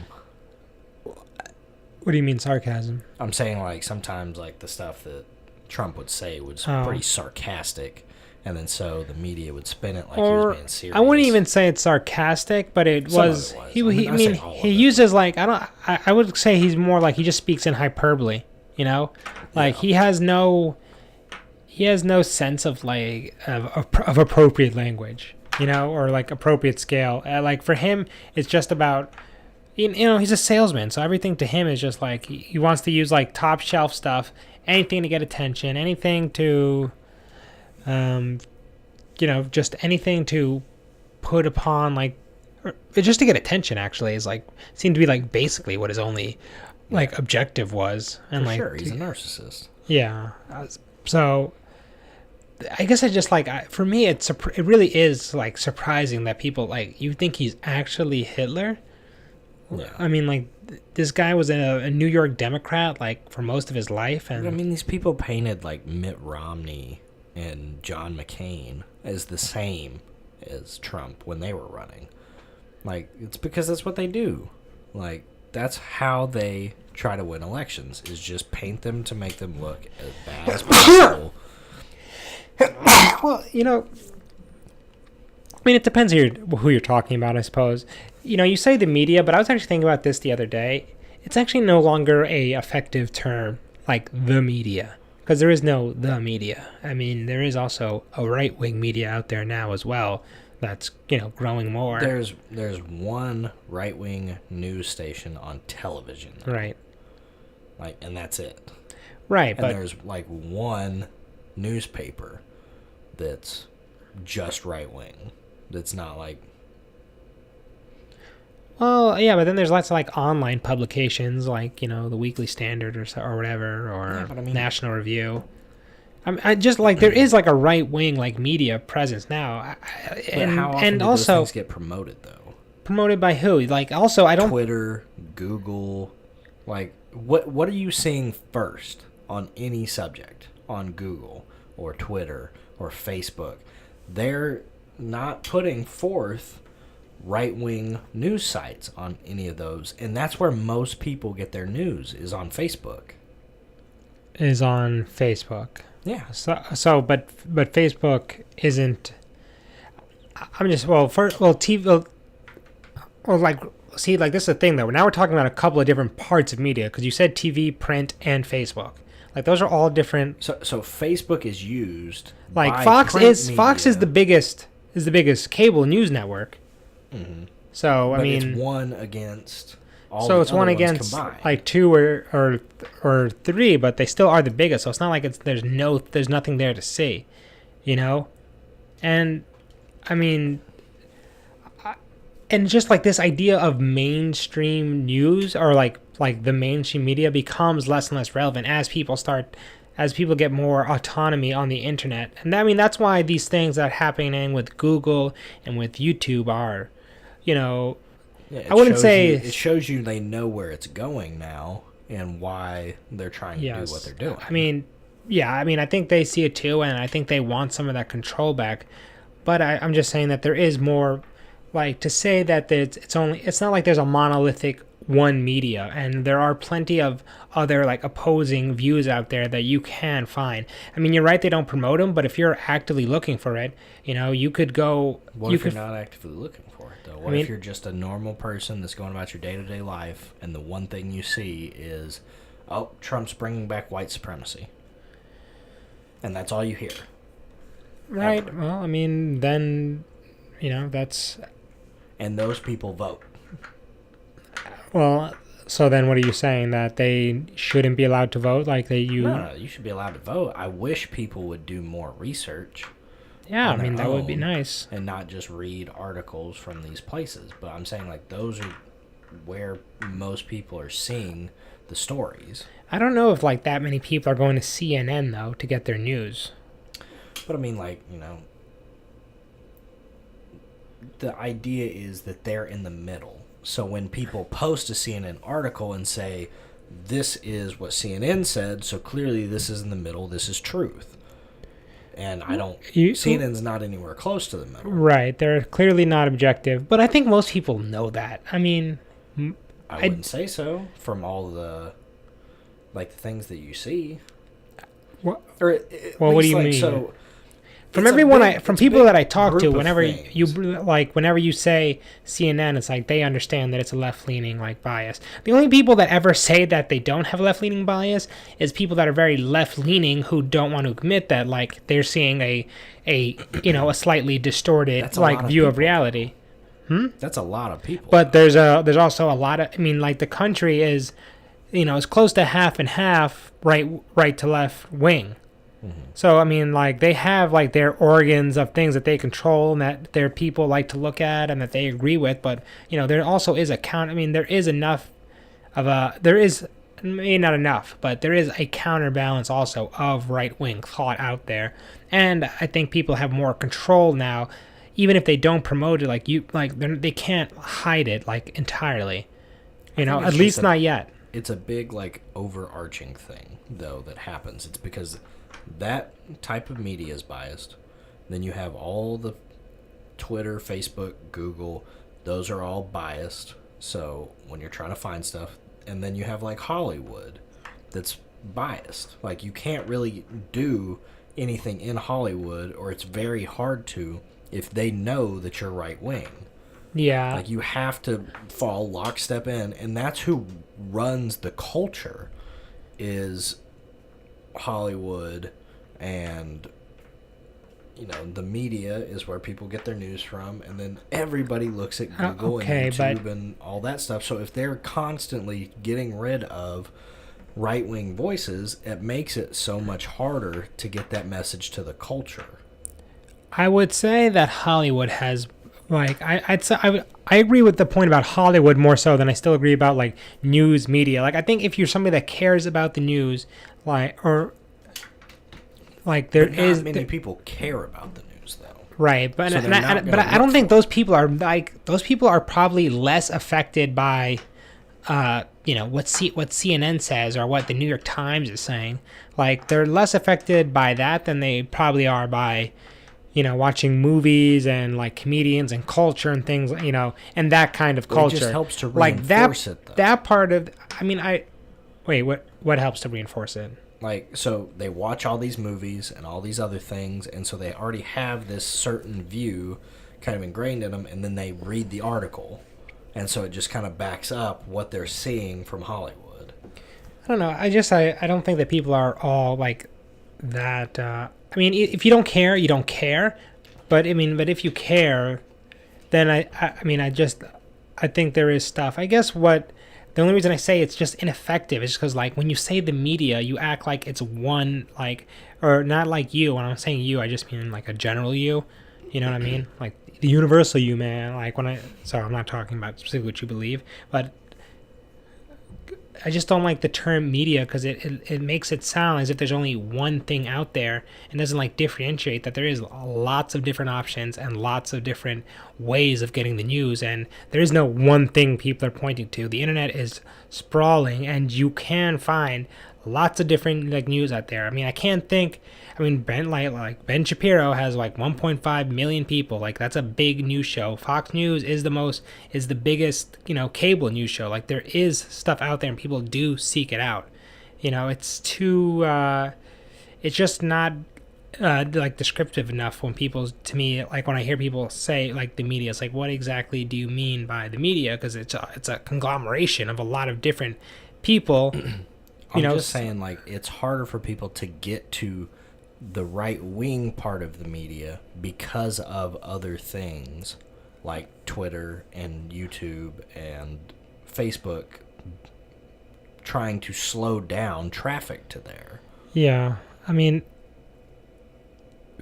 A: What do you mean sarcasm?
B: I'm saying like sometimes like the stuff that Trump would say was pretty sarcastic. And then so the media would spin it like he was being serious.
A: I wouldn't even say it's sarcastic, but it was. He uses like I would say he's more like he just speaks in hyperbole. Like he has no sense of like of appropriate language, or like appropriate scale. Like for him, it's just about. He's a salesman, so everything to him is just like he wants to use like top shelf stuff, anything to get attention, anything to. Just anything to put upon, like, just to get attention. Actually, is like seemed to be like basically what his only like objective was. And
B: For sure, he's a narcissist.
A: Yeah. So, I guess I just like for me, it really is like surprising that people like you think he's actually Hitler.
B: Yeah.
A: I mean, like this guy was a New York Democrat like for most of his life, and
B: I mean these people painted like Mitt Romney and John McCain as the same as Trump when they were running. Like, it's because that's what they do. Like, that's how they try to win elections, is just paint them to make them look as bad as possible.
A: Well, I mean, it depends who you're talking about, I suppose. You say the media, but I was actually thinking about this the other day. It's actually no longer a effective term, like the media. Because there is no the media. I mean, there is also a right-wing media out there now as well that's, growing more.
B: There's one right-wing news station on television.
A: Right.
B: Like, and that's it.
A: Right,
B: and there's, like, one newspaper that's just right-wing. That's not, like...
A: Well, yeah, but then there's lots of like online publications, like the Weekly Standard or whatever,
B: Yeah,
A: or
B: but I mean,
A: National Review. I just like there is like a right wing like media presence now,
B: but how often
A: and
B: do those
A: also
B: things get promoted though?
A: promoted by who? Like also I don't.
B: Twitter, Google, like what are you seeing first on any subject on Google or Twitter or Facebook? They're not putting forth right-wing news sites on any of those, and that's where most people get their news is on Facebook.
A: Is on Facebook.
B: Yeah.
A: But Facebook isn't. I'm just TV. Like see, like this is the thing though. Now we're talking about a couple of different parts of media because you said TV, print, and Facebook. Like those are all different.
B: So Facebook is used
A: like
B: by
A: Fox is
B: media.
A: Fox is the biggest cable news network.
B: Mm-hmm.
A: So
B: but
A: I mean,
B: it's one against all.
A: So
B: the
A: it's
B: other
A: one
B: ones
A: against
B: combined.
A: like two or three, but they still are the biggest. So it's not like there's nothing there to see, and I mean, and just like this idea of mainstream news or like the mainstream media becomes less and less relevant as people get more autonomy on the internet. And I mean that's why these things that are happening with Google and with YouTube are,
B: Yeah,
A: I wouldn't say
B: it shows you they know where it's going now and why they're trying to do what they're doing.
A: I mean, I think they see it too, and I think they want some of that control back. But I'm just saying that there is more, like to say that it's not like there's a monolithic one media, and there are plenty of other like opposing views out there that you can find. I mean, you're right, they don't promote them, but if you're actively looking for it, you could go.
B: What if you're not actively looking for it though? What if you're just a normal person that's going about your day-to-day life, and the one thing you see is, oh, Trump's bringing back white supremacy, and that's all you hear?
A: Right.
B: Ever.
A: Well, I mean, then, that's.
B: And those people vote.
A: Well, so then what are you saying? That they shouldn't be allowed to vote? Like
B: No, you should be allowed to vote. I wish people would do more research.
A: Yeah, I mean, that would be nice.
B: And not just read articles from these places. But I'm saying, like, those are where most people are seeing the stories.
A: I don't know if, like, that many people are going to CNN, though, to get their news.
B: But, I mean, like, the idea is that they're in the middle. So when people post a CNN article and say, this is what CNN said, so clearly this is in the middle, this is truth. And CNN's not anywhere close to the middle.
A: Right, they're clearly not objective, but I think most people know that. I mean...
B: I wouldn't say so, from all the, like, the things that you see.
A: What?
B: Or
A: Well, what do you mean?
B: So,
A: from people that I talk to, whenever you say CNN, it's like they understand that it's a left-leaning like bias. The only people that ever say that they don't have a left-leaning bias is people that are very left-leaning who don't want to admit that like they're seeing a slightly distorted like view of reality.
B: That's a lot of people.
A: But there's also a lot of, I mean, like the country is, it's close to half and half right to left wing. Mm-hmm. So I mean, like they have like their organs of things that they control and that their people like to look at and that they agree with. But there also is there is enough of maybe not enough, but there is a counterbalance also of right wing thought out there, and I think people have more control now. Even if they don't promote it, they can't hide it like entirely. At least not yet.
B: It's a big like overarching thing though that happens. It's because that type of media is biased. Then you have all the Twitter, Facebook, Google. Those are all biased. So when you're trying to find stuff, and then you have like Hollywood, that's biased. Like you can't really do anything in Hollywood, or it's very hard to. If they know that you're right wing.
A: Yeah.
B: Like you have to fall lockstep in, and that's who runs the culture is Hollywood, and the media is where people get their news from, and then everybody looks at Google and YouTube and all that stuff. So if they're constantly getting rid of right wing voices, it makes it so much harder to get that message to the culture.
A: I would say that Hollywood has Like I'd say I agree with the point about Hollywood more so than I still agree about like news media. Like I think if you're somebody that cares about the news, like or like there
B: But not
A: is
B: many people care about the news, though.
A: right, but
B: So they're not
A: but
B: gonna
A: I don't
B: look
A: think
B: for
A: those people are like those people are probably less affected by what CNN says or what the New York Times is saying. Like they're less affected by that than they probably are by watching movies and like comedians and culture and things, and that kind of
B: Well,
A: culture.
B: it just helps to
A: like
B: reinforce it, though.
A: that part of. I mean, wait. What helps to reinforce it?
B: Like, so they watch all these movies and all these other things, and so they already have this certain view kind of ingrained in them, and then they read the article, and so it just kind of backs up what they're seeing from Hollywood.
A: I don't know. I don't think that people are all like that. I mean, if you don't care, you don't care. But if you care, then I think there is stuff. I guess the only reason I say it's just ineffective is because like when you say the media, you act like it's one like or not like you. When I'm saying you, I just mean like a general you. You know what I mean? Like the universal you, man. Like I'm not talking about specifically what you believe, but I just don't like the term media because it makes it sound as if there's only one thing out there and doesn't like differentiate that there is lots of different options and lots of different ways of getting the news, and there is no one thing people are pointing to. The internet is sprawling and you can find lots of different like news out there. I mean, I can't think. I mean, Ben Shapiro has like 1.5 million people. Like that's a big news show. Fox News is the biggest cable news show. Like there is stuff out there and people do seek it out. It's too. It's just not like descriptive enough when people to me like when I hear people say like the media. It's like what exactly do you mean by the media? Because it's a conglomeration of a lot of different people.
B: I'm just saying, like, it's harder for people to get to the right-wing part of the media because of other things like Twitter and YouTube and Facebook trying to slow down traffic to there.
A: Yeah, I mean,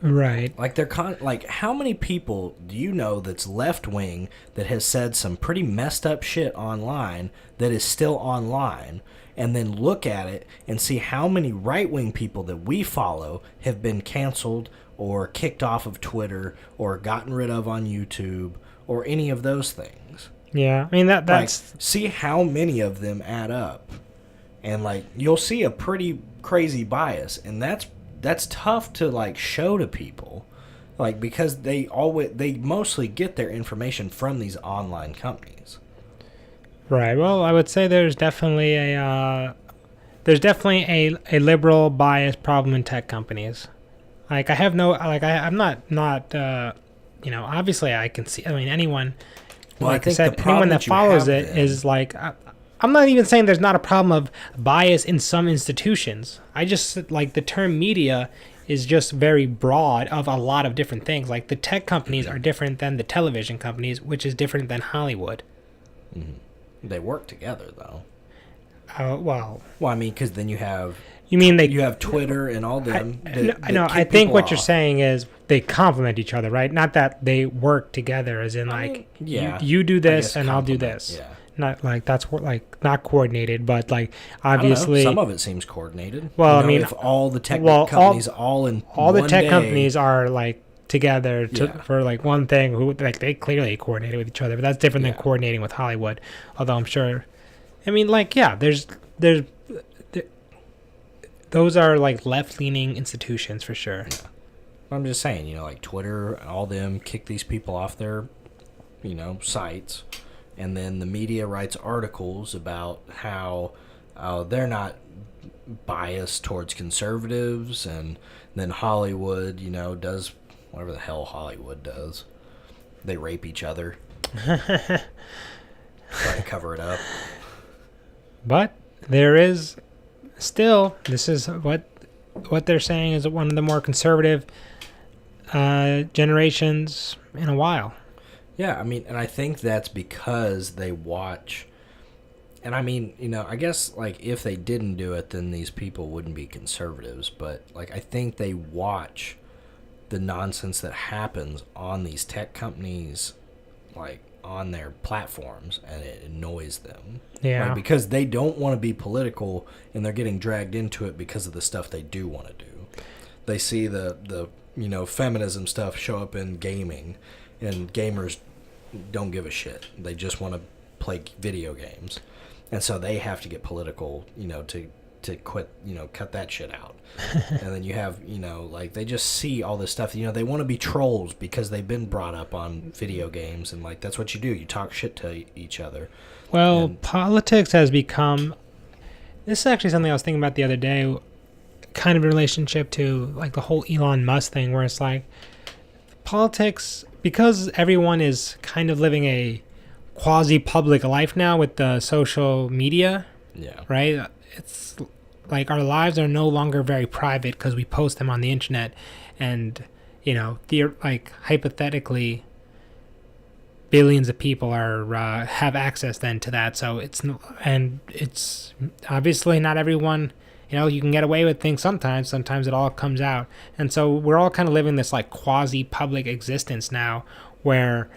A: right.
B: Like, like, how many people do you know that's left-wing that has said some pretty messed up shit online that is still online? And then look at it and see how many right-wing people that we follow have been canceled or kicked off of Twitter or gotten rid of on YouTube or any of those things.
A: Yeah, I mean that's
B: like, see how many of them add up, and like you'll see a pretty crazy bias, and that's tough to like show to people, like because they mostly get their information from these online companies.
A: Right. Well, I would say there's definitely a liberal bias problem in tech companies. Like I have no like I'm not obviously I can see. I mean anyone.
B: Well,
A: like
B: I think
A: I said,
B: the problem
A: anyone that follows it
B: then
A: is like I'm not even saying there's not a problem of bias in some institutions. I just like the term media is just very broad of a lot of different things. Like the tech companies are different than the television companies, which is different than Hollywood.
B: Mm-hmm. They work together, though.
A: Well,
B: I mean, because then you have
A: you
B: have Twitter and all them.
A: I think what you're saying is they complement each other, right? Not that they work together, as in you do this and I'll do this.
B: Yeah.
A: Not like that's like not coordinated, but like obviously
B: some of it seems coordinated.
A: Well, I mean,
B: if all the tech companies all
A: the tech companies are like together for like one thing, who like they clearly coordinated with each other, but that's different than coordinating with Hollywood. Although I'm sure, I mean, like there's those are like left-leaning institutions for sure.
B: Yeah. I'm just saying, like Twitter and all them kick these people off their, sites, and then the media writes articles about how they're not biased towards conservatives, and then Hollywood, does whatever the hell Hollywood does. They rape each other. Try to cover it up.
A: But there is still, this is what they're saying is one of the more conservative generations in a while.
B: Yeah, I mean, and I think that's because they watch. And I mean, I guess like if they didn't do it, then these people wouldn't be conservatives. But like, I think they watch the nonsense that happens on these tech companies like on their platforms, and it annoys them.
A: Yeah.
B: Like, because they don't want to be political, and they're getting dragged into it because of the stuff they do want to do. They see the feminism stuff show up in gaming, and gamers don't give a shit. They just want to play video games, and so they have to get political, to quit, cut that shit out. And then you have, like, they just see all this stuff. They want to be trolls because they've been brought up on video games, and like that's what you do. You talk shit to each other.
A: Well, politics has become. This is actually something I was thinking about the other day, kind of in relationship to like the whole Elon Musk thing, where it's like politics, because everyone is kind of living a quasi-public life now with the social media.
B: Yeah.
A: Right? It's like our lives are no longer very private because we post them on the internet, and hypothetically, billions of people are have access then to that. So it's obviously not everyone. You can get away with things sometimes. Sometimes it all comes out, and so we're all kind of living this like quasi-public existence now, where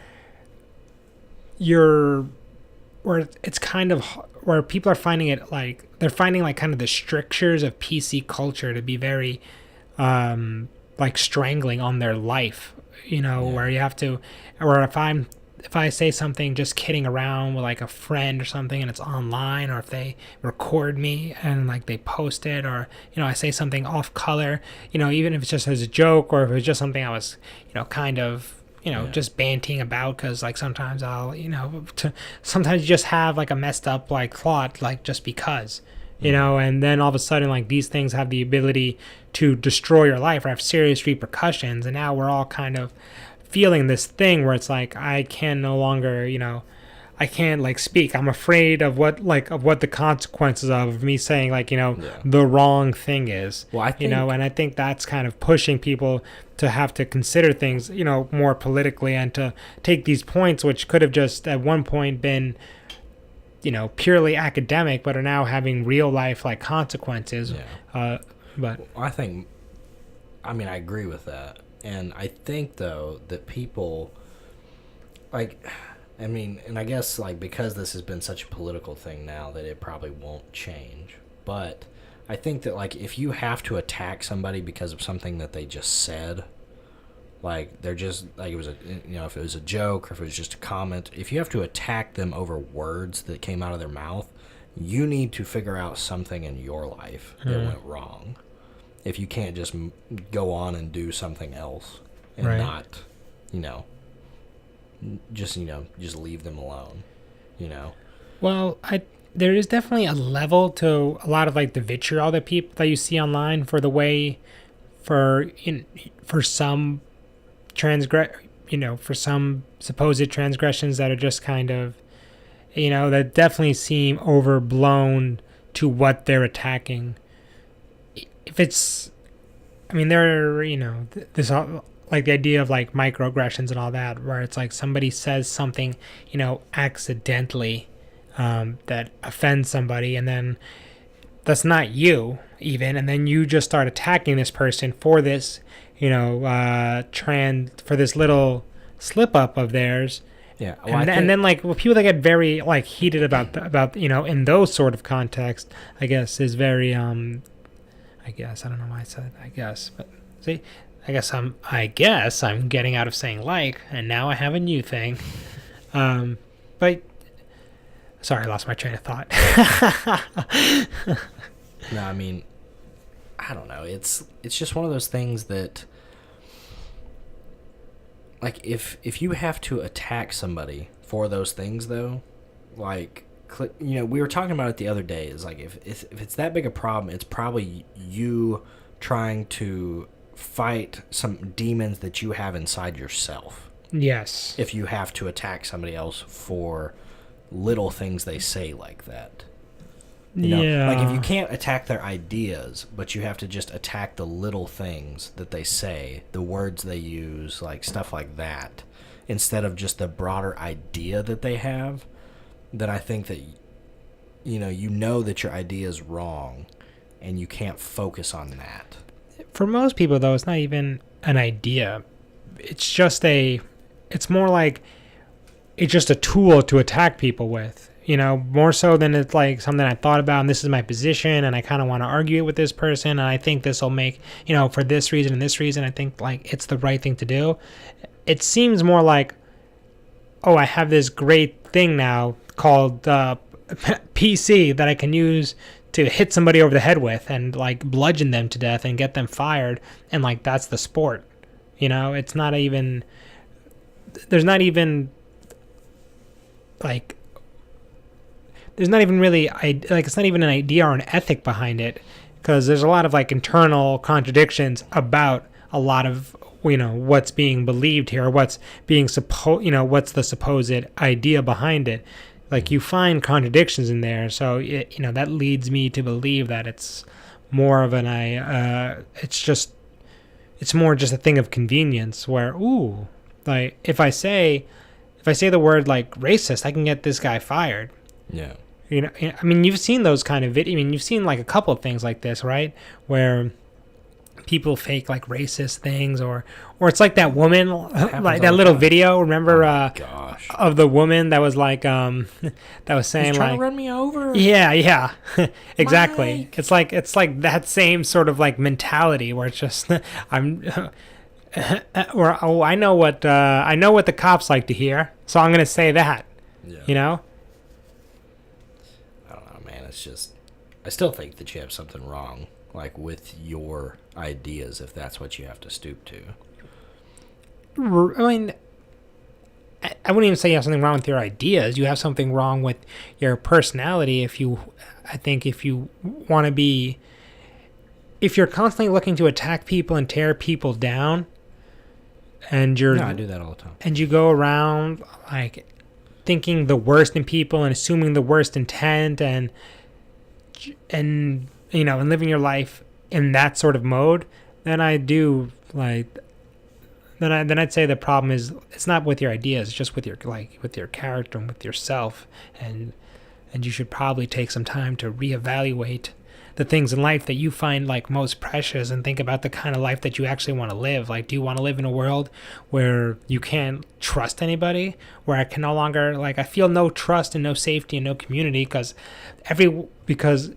A: it's kind of where people are finding it like they're finding like kind of the strictures of PC culture to be very like strangling on their life, where you have to, or if I say something just kidding around with like a friend or something and it's online, or if they record me and like they post it, or I say something off color, even if it's just as a joke, or if it's just something I was kind of just banting about, because like sometimes I'll sometimes you just have like a messed up like thought, like just because and then all of a sudden like these things have the ability to destroy your life or have serious repercussions, and now we're all kind of feeling this thing where it's like I can no longer I can't like speak. I'm afraid of what the consequences of me saying like the wrong thing is.
B: Well, I think,
A: and I think that's kind of pushing people to have to consider things more politically, and to take these points which could have just at one point been purely academic, but are now having real life like consequences. But
B: I agree with that, and I think though that people and I guess like because this has been such a political thing now that it probably won't change, but I think that like if you have to attack somebody because of something that they just said, like they're just like it was if it was a joke or if it was just a comment, if you have to attack them over words that came out of their mouth, you need to figure out something in your life that went wrong. If you can't just go on and do something else and not, just leave them alone,
A: Well, there is definitely a level to a lot of like the vitriol that you see online for the way for some for some supposed transgressions that are just kind of that definitely seem overblown to what they're attacking. If it's there are this like the idea of like microaggressions and all that, where it's like somebody says something accidentally that offends somebody, and then that's not you even, and then you just start attacking this person for this for this little slip up of theirs.
B: Yeah. Well,
A: and then like people that get very like heated about in those sort of contexts, I guess is very I don't know why I said I guess, but see, I guess I'm getting out of saying like, and now I have a new thing. But sorry, I lost my train of thought.
B: No, I don't know. It's just one of those things that, like, if you have to attack somebody for those things, though, like, we were talking about it the other day. Is like if it's that big a problem, it's probably you trying to fight some demons that you have inside yourself.
A: Yes.
B: If you have to attack somebody else for little things they say like that.
A: Yeah.
B: Like if you can't attack their ideas, but you have to just attack the little things that they say, the words they use, like stuff like that, instead of just the broader idea that they have, then I think that that your idea is wrong and you can't focus on that.
A: For most people, though, it's not even an idea. It's just it's more like it's just a tool to attack people with, more so than it's like something I thought about and this is my position and I kind of want to argue it with this person and I think this will make, for this reason and this reason, I think like it's the right thing to do. It seems more like, oh, I have this great thing now called PC that I can use to hit somebody over the head with and like bludgeon them to death and get them fired. And like, that's the sport, it's not even, there's not even like, there's not even really, like, it's not even an idea or an ethic behind it because there's a lot of like internal contradictions about a lot of, what's being believed here, what's being what's the supposed idea behind it. Like you find contradictions in there. So, that leads me to believe that it's more of an, it's more just a thing of convenience where, ooh, like if I say the word like racist, I can get this guy fired.
B: Yeah.
A: I mean, you've seen those kind of videos. I mean, you've seen like a couple of things like this, right? Where people fake like racist things, or it's like that woman, like that little video. Remember, of the woman that was like, that was saying
B: he's trying
A: like,
B: to run me over.
A: Yeah, exactly.
B: Mike.
A: It's like that same sort of like mentality where it's just or I know what the cops like to hear, so I'm gonna say that.
B: Yeah. I don't know, man. It's just, I still think that you have something wrong, like with your ideas, if that's what you have to stoop to.
A: I mean, I wouldn't even say you have something wrong with your ideas. You have something wrong with your personality. I think if you want to be, if you're constantly looking to attack people and tear people down, and
B: I do that all the time.
A: And you go around like thinking the worst in people and assuming the worst intent and and living your life in that sort of mode, then I do like, then I'd say the problem is it's not with your ideas, it's just with your character and with yourself, and you should probably take some time to reevaluate the things in life that you find like most precious and think about the kind of life that you actually want to live. Like, do you want to live in a world where you can't trust anybody, where I can no longer, like, I feel no trust and no safety and no community because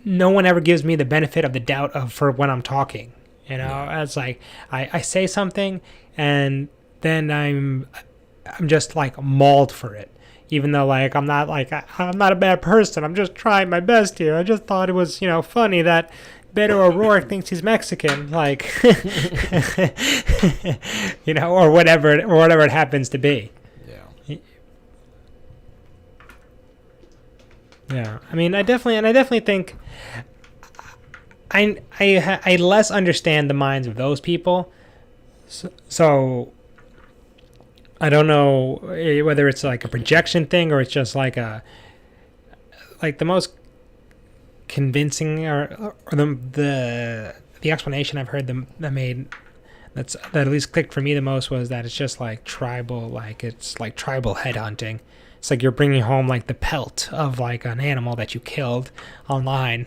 A: no one ever gives me the benefit of the doubt for when I'm talking, It's like I say something and then I'm just like mauled for it. Even though, like, I'm not a bad person. I'm just trying my best here. I just thought it was, funny that Beto O'Rourke thinks he's Mexican, like, or whatever it happens to be.
B: Yeah.
A: Yeah. I mean, I definitely think I less understand the minds of those people. So I don't know whether it's like a projection thing or it's just like the most convincing or the explanation I've heard that at least clicked for me the most was that it's just like tribal, like it's like tribal headhunting. It's like you're bringing home like the pelt of like an animal that you killed online.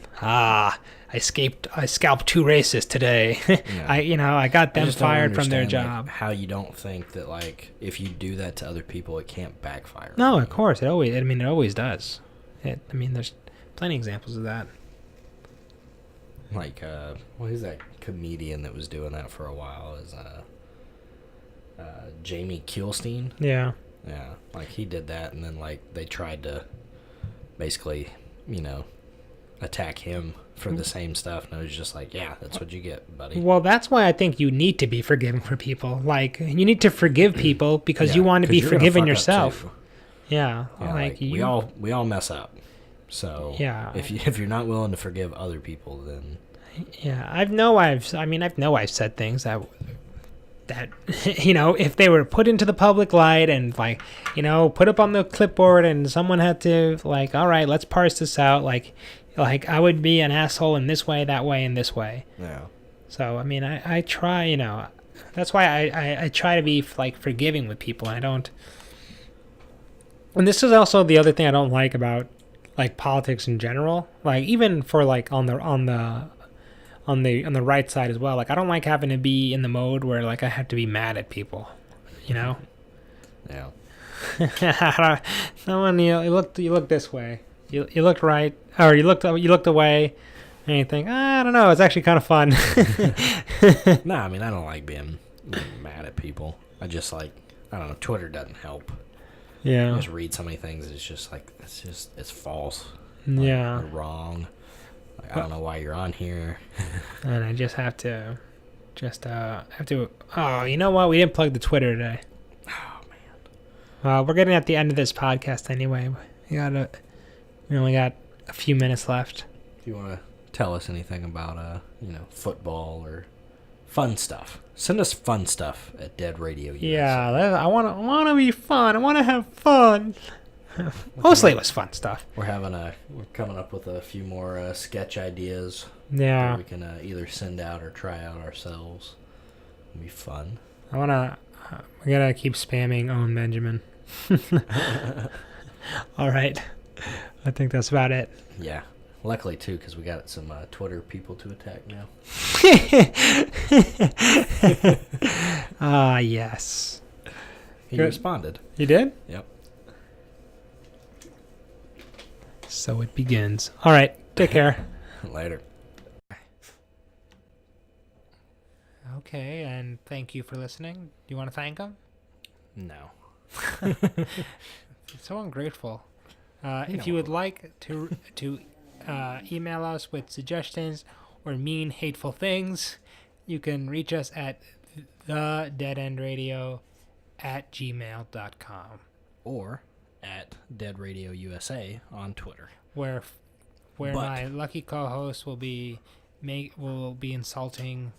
A: I scalped 2 racists today. Yeah. I got them fired from their job.
B: Like, how you don't think that like if you do that to other people, it can't backfire?
A: No, of course it always does. There's plenty of examples of that.
B: Like, what is that comedian that was doing that for a while? Is Jamie Kilstein?
A: Yeah.
B: Yeah, like he did that, and then like they tried to basically, attack him for the same stuff, and it was just like, yeah, that's what you get, buddy.
A: Well, that's why I think you need to be forgiving for people. Like, you need to forgive people because you want to be forgiven yourself. Yeah,
B: like we all mess up. So
A: yeah,
B: if you're not willing to forgive other people, then
A: yeah, I've said things that if they were put into the public light and like put up on the clipboard and someone had to like, all right, let's parse this out, like I would be an asshole in this way, that way, and this way.
B: Yeah.
A: So I try, that's why I try to be like forgiving with people. I don't. And this is also the other thing I don't like about like politics in general. Like even for like on the right side as well. Like I don't like having to be in the mode where like I have to be mad at people,
B: Yeah.
A: No one. You looked. You looked this way. You looked right, or you looked away, and you think, I don't know. It's actually kind of fun.
B: Nah, I mean, I don't like being mad at people. I just like, I don't know. Twitter doesn't help.
A: Yeah.
B: You just read so many things. It's just like it's false.
A: Yeah.
B: You're wrong. Like, I don't know why you're on here.
A: And I just have to. Oh, you know what? We didn't plug the Twitter today.
B: Oh man.
A: We're getting at the end of this podcast anyway. We only got a few minutes left.
B: If you want to tell us anything about football or fun stuff, send us fun stuff at Dead Radio USA.
A: Yeah, I want to be fun. I want to have fun. Mostly it was fun stuff.
B: We're coming up with a few more sketch ideas.
A: Yeah.
B: That we can either send out or try out ourselves. It'll be fun.
A: We gotta keep spamming Owen Benjamin. All right. I think that's about it.
B: Yeah. Luckily, too, because we got some Twitter people to attack now.
A: Yes.
B: He responded.
A: You did?
B: Yep.
A: So it begins. All right. Take care.
B: Later.
A: Okay, and thank you for listening. Do you want to thank him?
B: No.
A: So ungrateful. If you would like to email us with suggestions or mean, hateful things, you can reach us at thedeadendradio@gmail.com.
B: Or at Dead Radio USA on Twitter.
A: Where my lucky co-host will be insulting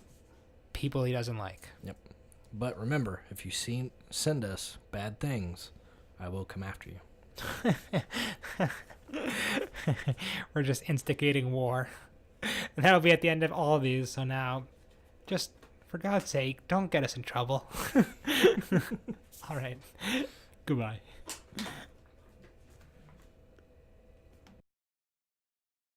A: people he doesn't like.
B: Yep. But remember, if you send us bad things, I will come after you.
A: We're just instigating war. And that'll be at the end of all of these. So now, just for God's sake, don't get us in trouble. All right. Goodbye.